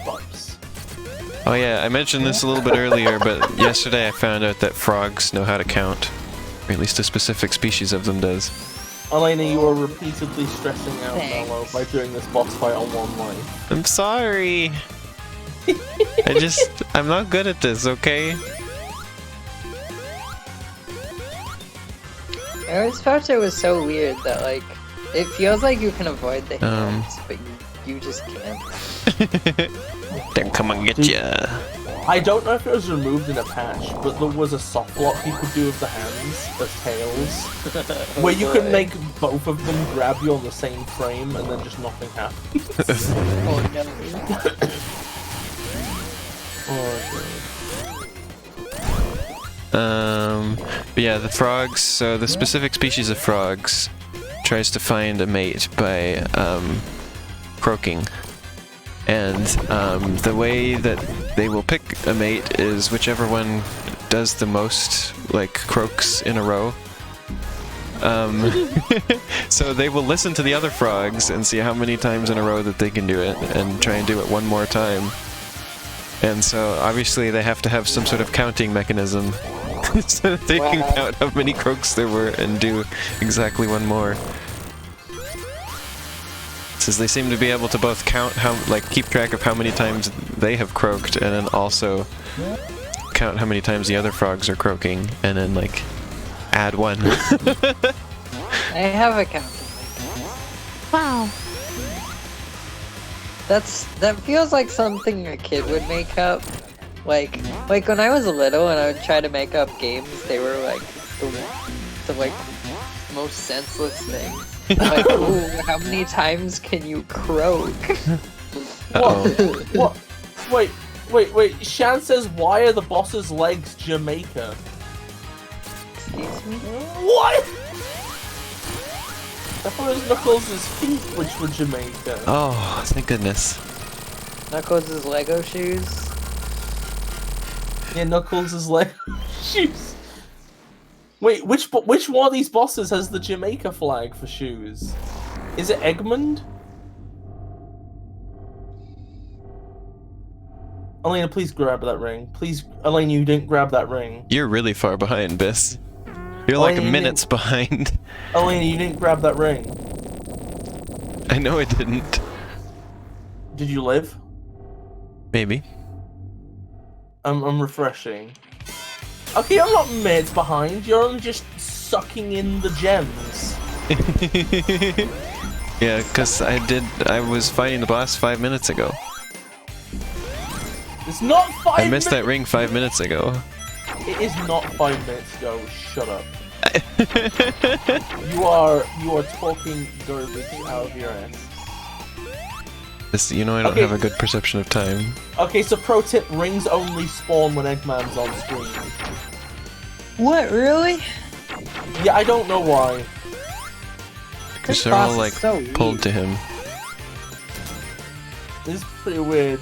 bucks. Oh yeah, I mentioned this a little bit earlier, but yesterday I found out that frogs know how to count. Or at least a specific species of them does. Elena, you are repeatedly stressing out Thanks. Mello by doing this boss fight on one line. I'm sorry! I'm not good at this, okay? I always felt it was so weird that like, it feels like you can avoid the hits, but you just can't. They're coming get ya. I don't know if it was removed in a patch, but there was a soft lock you could do with the hands as tails, where you could make both of them grab you on the same frame and then just nothing happens. Oh no. But yeah, the frogs, so the specific species of frogs tries to find a mate by croaking. And the way that they will pick a mate is whichever one does the most like croaks in a row. So they will listen to the other frogs and see how many times in a row that they can do it, and try and do it one more time. And so obviously they have to have some sort of counting mechanism so that they can count how many croaks there were and do exactly one more. Since they seem to be able to both count keep track of how many times they have croaked, and then also count how many times the other frogs are croaking, and then like add one. I have a counting. Wow. That feels like something a kid would make up. Like when I was little and I would try to make up games, they were like the most senseless things. Like, ooh, how many times can you croak? What? Wait. Shan says, why are the boss's legs Jamaica? Excuse me? What? I thought it was Knuckles' feet which were Jamaica. Oh, thank goodness. Knuckles' Lego shoes? Yeah, Knuckles' Lego shoes. Wait, which one of these bosses has the Jamaica flag for shoes? Is it Eggman? Elena, please grab that ring. Please, Elena, you didn't grab that ring. You're really far behind, Bis. You're like minutes behind. Elena, you didn't grab that ring. I know I didn't. Did you live? Maybe. I'm refreshing. Okay, I'm not minutes behind. You're only just sucking in the gems. Yeah, because I was fighting the boss 5 minutes ago. It's not 5 minutes! I missed that ring 5 minutes ago. It is not 5 minutes ago. Shut up. You are talking garbage out of your ass. You know I don't have a good perception of time. Okay, so pro tip, rings only spawn when Eggman's on screen. What, really? Yeah, I don't know why. Because they're all like pulled to him. This is pretty weird.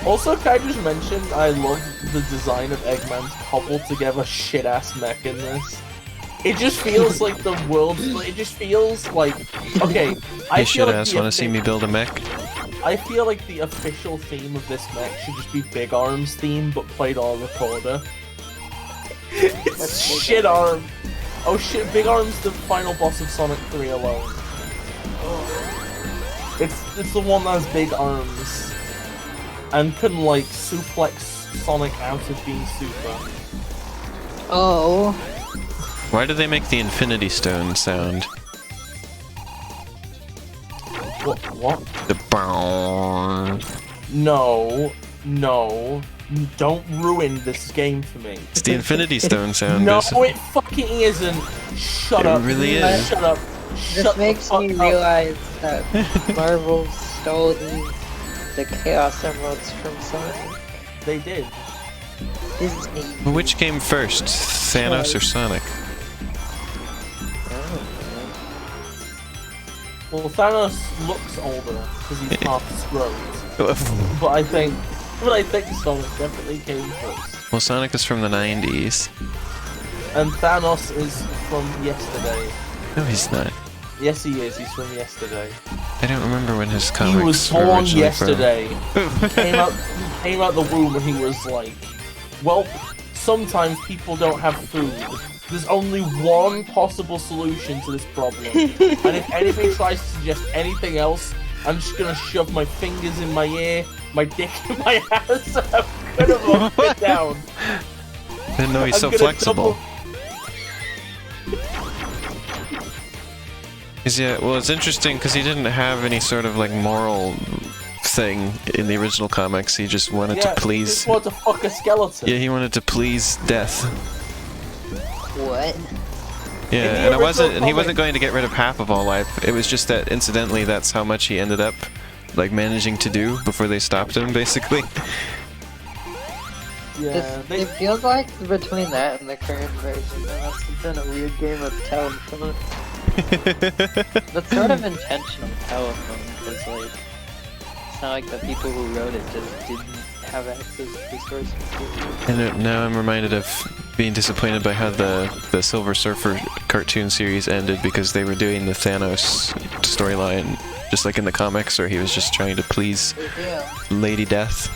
Also, can I just mention, I love the design of Eggman's cobbled together shit-ass mech in this. It just feels like the world. It just feels like. Okay, Hey, shit-ass, wanna see me build a mech? I feel like the official theme of this mech should just be Big Arm's theme, but played on a recorder. It's Shit Arm. Oh shit, Big Arm's the final boss of Sonic 3 alone. It's the one that has big arms and can like suplex Sonic out of being super. Oh. Why do they make the Infinity Stone sound? What? The bow. No. Don't ruin this game for me. It's the Infinity Stone sound. No, it fucking isn't. Shut up. It really is. Shut up. This makes me realize that Marvel stole the Chaos Emeralds from Sonic. They did. Disney. Which came first, Thanos or Sonic? Well, Thanos looks older because he's half scrolled. But I think Sonic definitely came first. Well, Sonic is from the 90s. And Thanos is from yesterday. No, he's not. Yes, he is. He's from yesterday. I don't remember when his comics He was were born originally yesterday. came out the womb when he was like, well, sometimes people don't have food. There's only one possible solution to this problem. And if anybody tries to suggest anything else, I'm just gonna shove my fingers in my ear, my dick in my ass, and I'm gonna lock it down. I didn't know he's so flexible. Well, it's interesting because he didn't have any sort of like moral thing in the original comics. He just wanted to please. He just wanted to fuck a skeleton. Yeah, he wanted to please death. What? Yeah, and he wasn't going to get rid of half of all life. It was just that incidentally, that's how much he ended up like managing to do before they stopped him, basically. Yeah, It feels like between that and the current version, there must have been a weird game of telephone. That's sort of intentional telephone, because like, it's not like the people who wrote it just didn't have access to resources. And now I'm reminded of being disappointed by how the Silver Surfer cartoon series ended because they were doing the Thanos storyline just like in the comics where he was just trying to please Lady Death.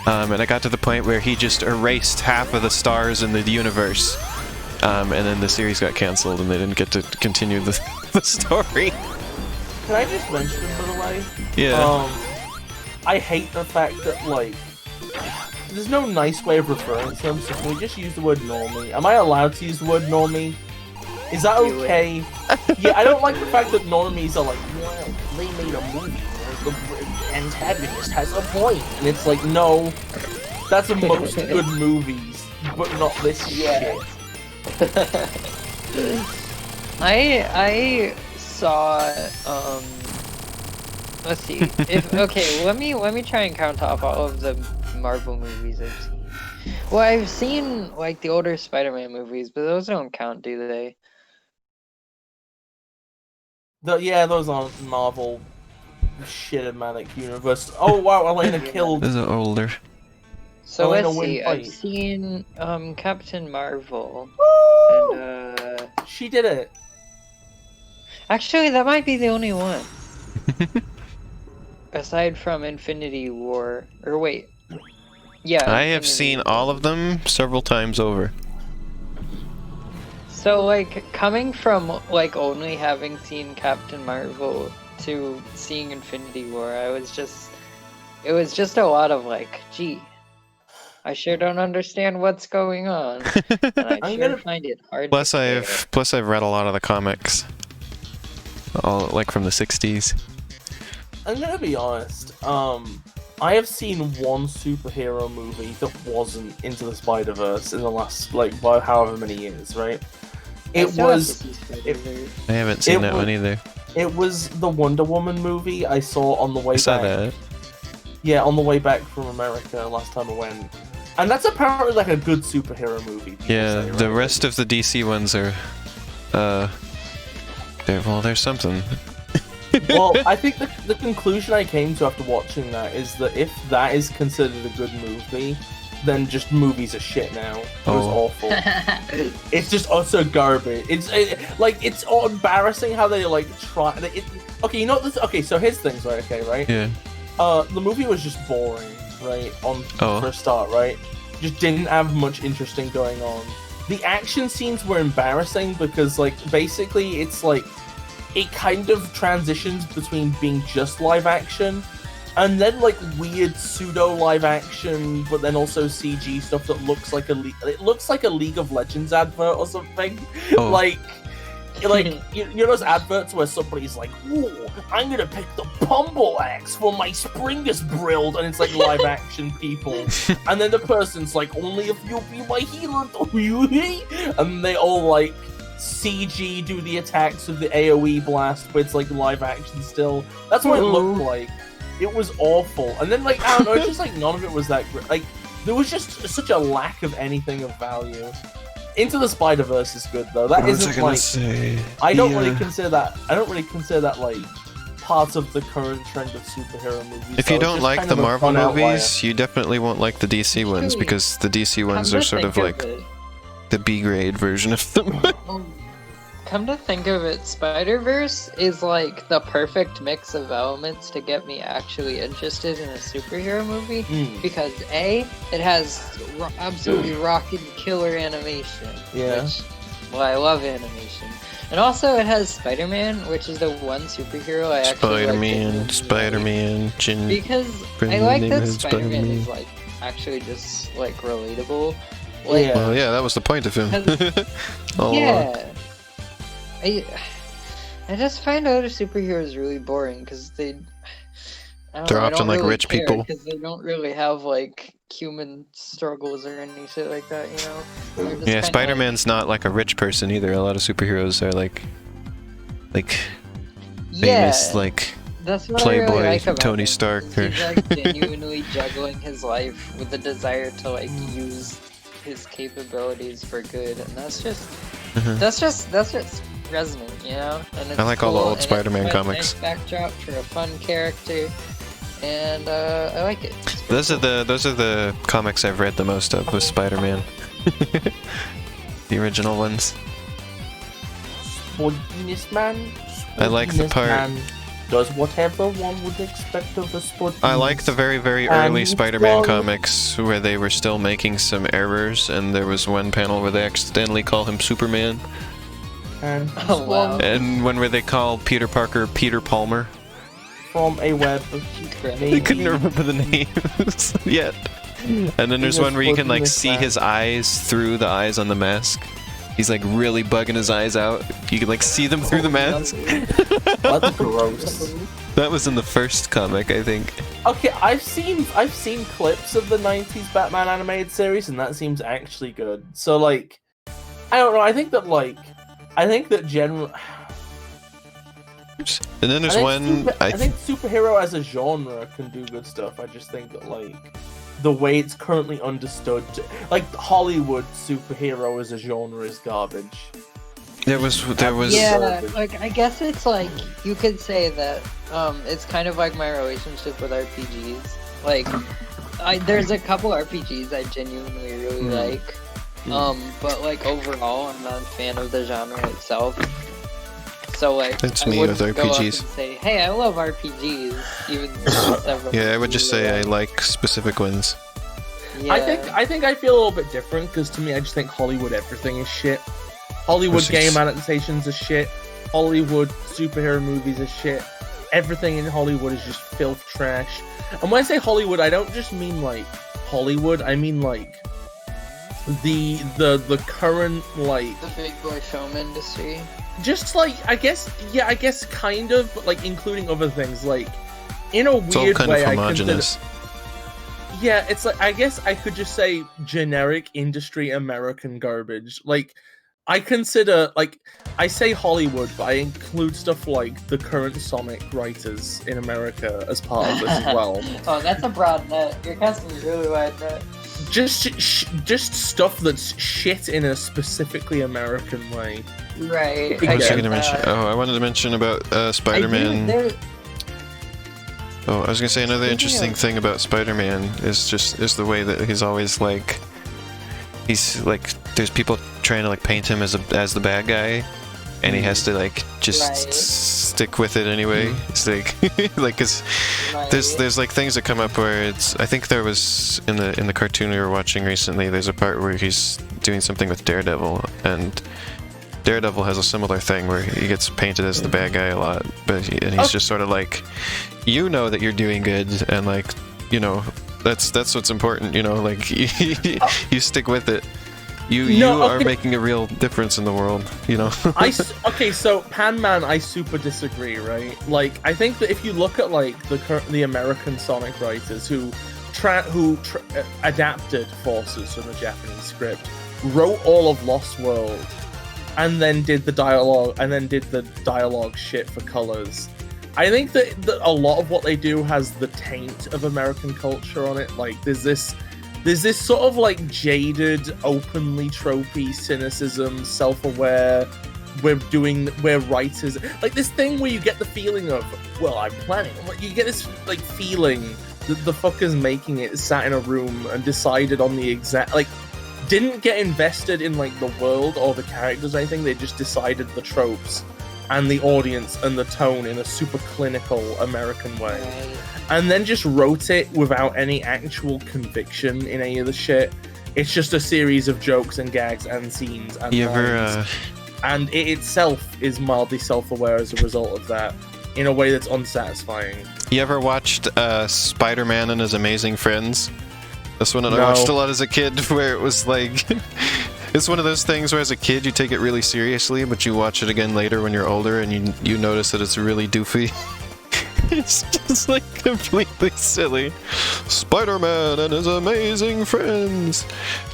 And I got to the point where he just erased half of the stars in the universe. And then the series got cancelled and they didn't get to continue the story. Can I just mention, by the way? Yeah. I hate the fact that, like, there's no nice way of referring to them, so can we just use the word normie? Am I allowed to use the word normie? Is that okay? Yeah, I don't like the fact that normies are like, well, they made a movie where the antagonist has a point. And it's like, no, that's most good movies, but not this shit. I saw let's see. Okay, let me try and count off all of the Marvel movies I've seen. Well, I've seen like the older Spider-Man movies, but those don't count, do they? Yeah, those aren't Marvel shit-manic universe. Oh wow, Elena killed. Those are older. So Elena let's see. I've fight. seen Captain Marvel. Woo! And She did it. actually that might be the only one. Aside from Infinity War. Or wait. Yeah. I have Infinity seen War. all of them several times over. So like coming from like only having seen Captain Marvel to seeing Infinity War, it was just a lot of like, gee, I sure don't understand what's going on. And I sure find it hard Plus to care. I've read a lot of the comics. All like from the 60s. I'm gonna be honest. I have seen one superhero movie that wasn't Into the Spider-Verse in the last however many years, right? I It still have was to see Spider-Verse. I haven't seen that was- one either. it was the Wonder Woman movie I saw on the way I saw back. that. Yeah, on the way back from America last time I went. And that's apparently like a good superhero movie. people Yeah, say, the right? rest of the DC ones are there's something. Well, I think the conclusion I came to after watching that is that if that is considered a good movie, then just movies are shit now. It was awful. It's just utter garbage. It's all embarrassing how they like try. Okay, you know this. Okay, so here's things, right? Okay, right. Yeah. The movie was just boring, right? For a start, right? Just didn't have much interesting going on. The action scenes were embarrassing because, like, basically, it's like it kind of transitions between being just live action and then like weird pseudo live action, but then also CG stuff that looks like it looks like a League of Legends advert or something. Oh. like you know those adverts where somebody's like, "Ooh, I'm gonna pick the Pummel Axe for my Springus Brild," and it's like live action people, and then the person's like, "Only if you'll be my healer," and they all like CG do the attacks of the AoE blast, but it's like live action still. That's what it looked like. It was awful. And then like, I don't know, it's just like none of it was that great. Like, there was just such a lack of anything of value. Into the Spider-Verse is good though. That isn't like I don't really consider that like part of the current trend of superhero movies. If you though. It's don't just like kind the of a Marvel fun outlier. movies, you definitely won't like the DC ones Actually, because the DC ones Come are to sort of think like it- the B-grade version of them. Come to think of it, Spider-Verse is like the perfect mix of elements to get me actually interested in a superhero movie. Because A, it has absolutely rocking killer animation. Yeah. Which, well, I love animation. And also it has Spider-Man, which is the one superhero I actually like. Spider-Man, Because I like that Spider-Man is like actually just like relatable. Like, Yeah. Well, yeah, that was the point of him. All along. yeah. I just find other superheroes really boring because they. They're often like rich people. Because they don't really have like human struggles or any shit like that, you know. They're just Yeah, kinda, Spider-Man's not like a rich person either. A lot of superheroes are like famous, like that's what I Playboy really like about Tony him, Stark is or- He's like genuinely juggling his life with the desire to like use his capabilities for good, and that's just resonant, you know. And it's I like all the cool, old and it's Spider-Man got a comics. Nice backdrop for a fun character. and I like it. Those are the comics I've read the most of with Spider-Man. The original ones. Spotiness man. I like the Spotiness part- man does whatever one would expect of a Spotiness. I like the very, very And early he's Spider-Man strong. comics where they were still making some errors, and there was one panel where they accidentally call him Superman, And Oh, wow. and one where they call Peter Parker Peter Palmer. from a web of I couldn't remember the names yet. And then there's He's a one where you can like Spotiness see man. his eyes through the eyes on the mask. He's like really bugging his eyes out. You can like see them through the mask. That's gross. That was in the first comic, I think. Okay, I've seen clips of the 90s Batman animated series, and that seems actually good. So like, I don't know. I think that general. And then there's one. I think superhero as a genre can do good stuff. I just think that like the way it's currently understood, like Hollywood superhero as a genre is garbage. there was. Yeah, like I guess it's like you could say that it's kind of like my relationship with RPGs. Like there's a couple RPGs I genuinely really like. But like overall I'm not a fan of the genre itself. So like That's I me wouldn't with go up RPGs. and say, hey, I love RPGs, even though several Yeah, I would just people say I like specific ones. Yeah. I think I feel a little bit different because to me I just think Hollywood everything is shit. Hollywood Yes, game it's- adaptations are shit. Hollywood superhero movies are shit. Everything in Hollywood is just filth trash. And when I say Hollywood, I don't just mean like Hollywood. I mean like the current like the big boy film industry. just like I guess kind of, but like including other things like in a It's all weird kind way of I consider. homogenous. Yeah, it's like I guess I could just say generic industry American garbage. Like I consider like I say Hollywood, but I include stuff like the current Sonic writers in America as part of this as well. Oh, that's a broad net. You're casting a really wide net. Just stuff that's shit in a specifically American way. Right. What What was I Yeah. going to mention? Oh, I wanted to mention about Spider-Man. Oh, I was gonna say another interesting thing about Spider-Man is the way that he's always like, he's like, there's people trying to like paint him as the bad guy, and he has to like just Right. stick with it anyway. It's like, like, cause Right. there's like things that come up where it's. I think there was in the cartoon we were watching recently. There's a part where he's doing something with Daredevil, and Daredevil has a similar thing where he gets painted as the bad guy a lot, and he's just sort of like, you know that you're doing good, and like, you know, that's what's important, you know, like you stick with it. You are making a real difference in the world, you know. Okay, so Pan Man, I super disagree, right? Like, I think that if you look at like the American Sonic writers who adapted forces from the Japanese script, wrote all of Lost World, and then did the dialogue shit for colors. I think that a lot of what they do has the taint of American culture on it. Like, there's this sort of like jaded, openly tropey cynicism, self-aware. We're writers. Like this thing where you get the feeling of, well, I'm planning. You get this like feeling that the fuckers making it sat in a room and decided on the exact like. Didn't get invested in like the world or the characters or anything. They just decided the tropes and the audience and the tone in a super clinical American way, Right. and then just wrote it without any actual conviction in any of the shit. It's just a series of jokes and gags and scenes and You lines. ever And it itself is mildly self-aware as a result of that in a way that's unsatisfying. watched Spider-Man and His Amazing Friends? That's one that I No. watched a lot as a kid, where it was like, it's one of those things where as a kid you take it really seriously, but you watch it again later when you're older and you notice that it's really doofy. It's just like completely silly. Spider-Man and His Amazing Friends.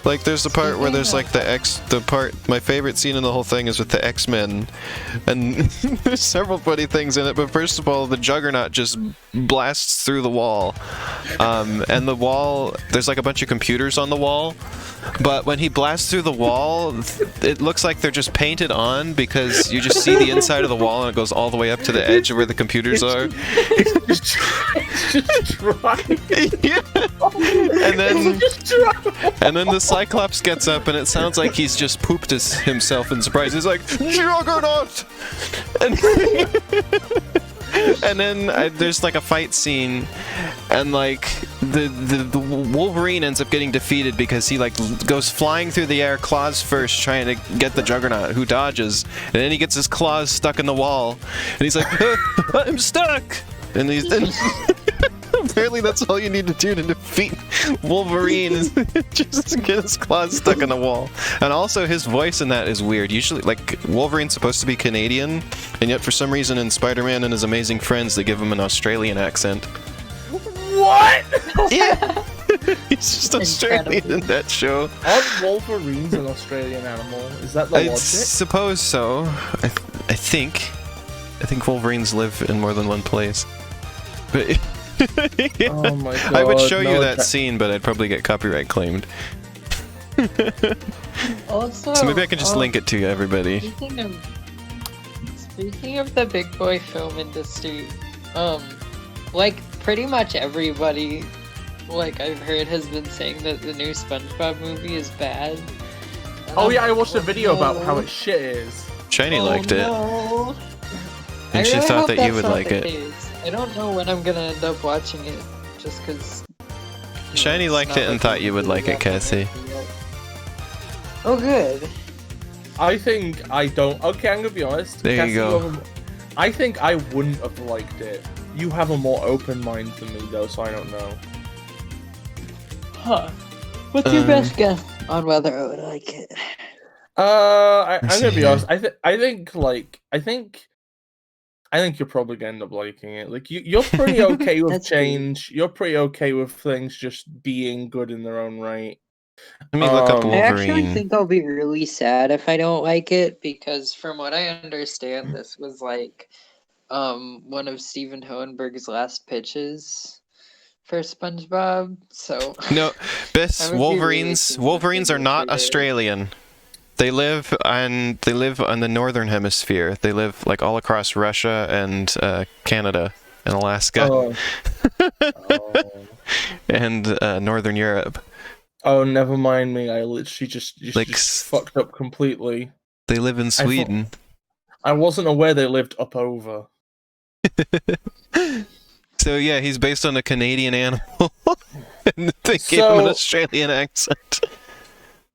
Like, there's the part where there's like my favorite scene in the whole thing is with the X-Men, and there's several funny things in it, but first of all, the Juggernaut just blasts through the wall, and the wall, there's like a bunch of computers on the wall, but when he blasts through the wall, it looks like they're just painted on, because you just see the inside of the wall and it goes all the way up to the edge of where the computers are. It's just dry. Yeah. And then the Cyclops gets up and it sounds like he's just pooped himself in surprise. He's like, Juggernaut! And then there's like a fight scene, and like the Wolverine ends up getting defeated because he like goes flying through the air, claws first, trying to get the Juggernaut, who dodges, and then he gets his claws stuck in the wall, and he's like, I'm stuck! And he's apparently that's all you need to do to defeat Wolverine, is just get his claws stuck in the wall. And also his voice in that is weird. Usually, like, Wolverine's supposed to be Canadian, and yet for some reason in Spider-Man and His Amazing Friends they give him an Australian accent. What? Yeah! He's just Australian in that show. Are Wolverines an Australian animal? Is that the I logic? suppose so. I think Wolverines live in more than one place. But Oh my god. I would show you no, that scene, but I'd probably get copyright claimed. Also, So maybe I can just link it to everybody. Speaking of the big boy film industry, like pretty much everybody, like I've heard, has been saying that the new SpongeBob movie is bad. Oh yeah, I watched a video about how shit is. Shiny liked it. No. And she really thought hope that you that's would not like the it. case. I don't know when I'm gonna end up watching it, just because. Shiny liked it and thought you would like it, Cassie. Oh, good. I think I don't. Okay, I'm gonna be honest. There you go. I think I wouldn't have liked it. You have a more open mind than me, though, so I don't know. Huh. What's your best guess on whether I would like it? I'm gonna be honest. I think you're probably gonna end up liking it. Like you're pretty okay with That's change. You're pretty okay with things just being good in their own right. Let me look up I actually Wolverine. think I'll be really sad if I don't like it, because from what I understand, this was like one of Steven Hohenberg's last pitches for SpongeBob. So No, Bis, I would be Wolverines really Wolverines are not disappointed. Australian. They live on the northern hemisphere. They live like all across Russia and Canada and Alaska Oh. and northern Europe. Oh, never mind me. I literally just Like, fucked up completely. They live in Sweden. I wasn't aware they lived up over. So yeah, he's based on a Canadian animal, and they gave him an Australian accent.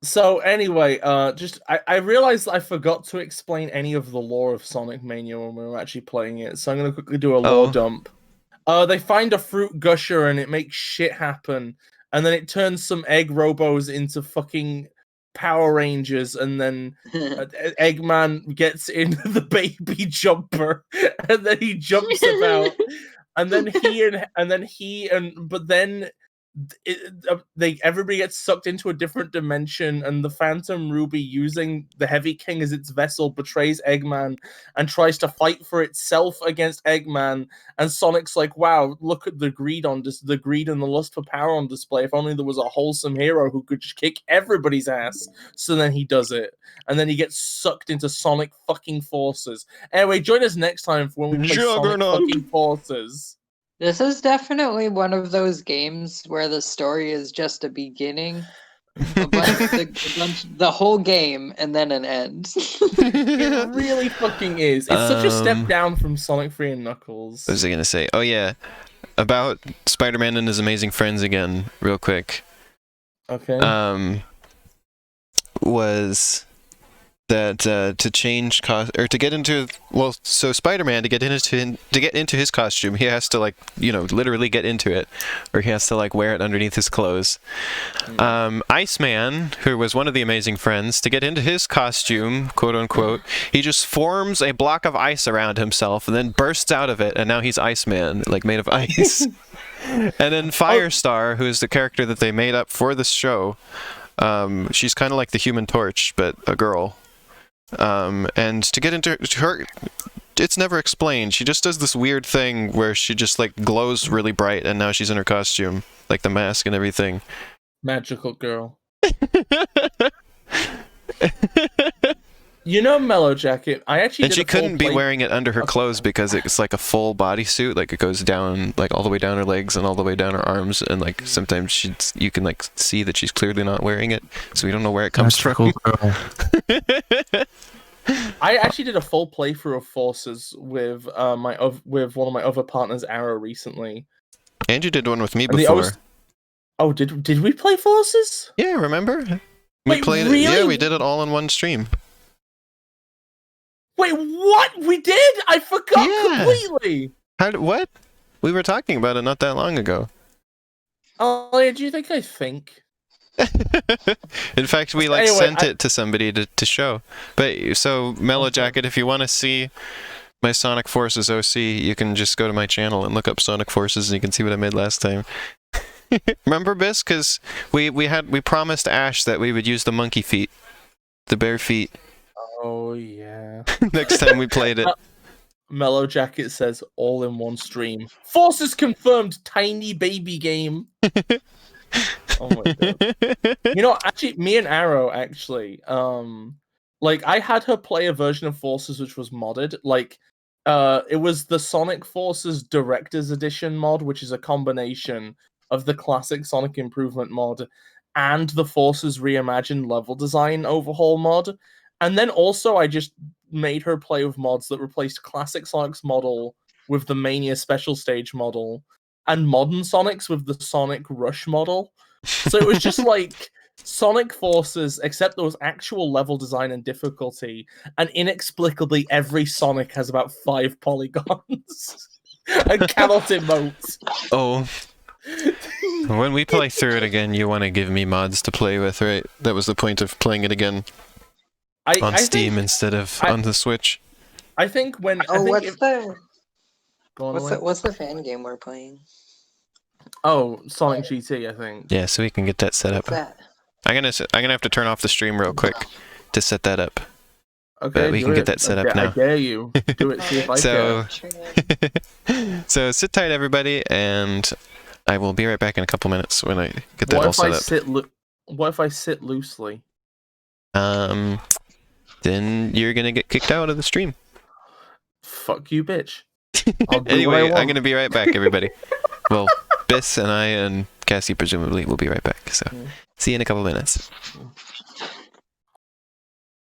So anyway, I realized I forgot to explain any of the lore of Sonic Mania when we were actually playing it, so I'm gonna quickly do a lore dump. They find a fruit gusher and it makes shit happen, and then it turns some egg robos into fucking Power Rangers, and then Eggman gets in the baby jumper, and then he jumps about, and then everybody gets sucked into a different dimension, and the Phantom Ruby, using the Heavy King as its vessel, betrays Eggman and tries to fight for itself against Eggman. And Sonic's like, "Wow, look at the greed and the lust for power on display. If only there was a wholesome hero who could just kick everybody's ass." So then he does it, and then he gets sucked into Sonic fucking Forces. Anyway, join us next time for when we play Sonic fucking Forces. This is definitely one of those games where the story is just a beginning, the whole game, and then an end. It really fucking is. It's such a step down from Sonic 3 and Knuckles. What was I gonna say? Oh yeah, about Spider-Man and His Amazing Friends again, real quick. Okay. Was that to change to get into so Spider-Man to get into his costume, he has to, like, you know, literally get into it, or he has to like wear it underneath his clothes. Iceman, who was one of the Amazing Friends, to get into his costume, quote unquote, he just forms a block of ice around himself and then bursts out of it, and now he's Iceman, like made of ice. And then Firestar, who is the character that they made up for this show, She's kind of like the Human Torch, but a girl. And to get into her, it's never explained. She just does this weird thing where she just like glows really bright, and now she's in her costume, like the mask and everything. Magical girl. You know, Mellow Jacket. I actually. And she couldn't be wearing it under her clothes because it's like a full bodysuit. Like it goes down, like all the way down her legs and all the way down her arms, and like sometimes you can like see that she's clearly not wearing it, so we don't know where it comes from. I actually did a full playthrough of Forces with one of my other partners, Arrow, recently. And you did one with me before. Oh, did we play Forces? Yeah, remember? Wait, really? Yeah, we did it all in one stream. Wait, what? We did? I forgot completely. What? We were talking about it not that long ago. Oh, do you think I think? In fact, we sent it to somebody to show. But so Mellow Jacket, if you want to see my Sonic Forces OC, you can just go to my channel and look up Sonic Forces, and you can see what I made last time. Remember, Bis? Because we promised Ash that we would use the monkey feet, the bare feet. Oh yeah. Next time we played it. Mellow Jacket says all in one stream. Forces confirmed. Tiny baby game. Oh my god. You know, actually, me and Arrow actually, like I had her play a version of Forces which was modded. Like, it was the Sonic Forces Director's Edition mod, which is a combination of the classic Sonic Improvement mod and the Forces Reimagined level design overhaul mod. And then also I just made her play with mods that replaced classic Sonic's model with the Mania Special Stage model and modern Sonic's with the Sonic Rush model. So it was just like Sonic Forces, except there was actual level design and difficulty, and inexplicably every Sonic has about 5 polygons and cannot emote. Oh. When we play through it again, you want to give me mods to play with, right? That was the point of playing it again. On Steam instead of on the Switch. I think when... what's the fan game we're playing? Oh, Sonic GT, I think. Yeah, so we can get that set up. What's that? I'm gonna have to turn off the stream real quick to set that up. Okay, but we can get that set up now. I dare you. Do it, see if I can. So sit tight, everybody, and I will be right back in a couple minutes when I get that all set up. What if I sit loosely? Then you're gonna get kicked out of the stream. Fuck you, bitch. Anyway, I'm gonna be right back, everybody. Well, Bis and I and Cassie presumably will be right back. So, see you in a couple minutes.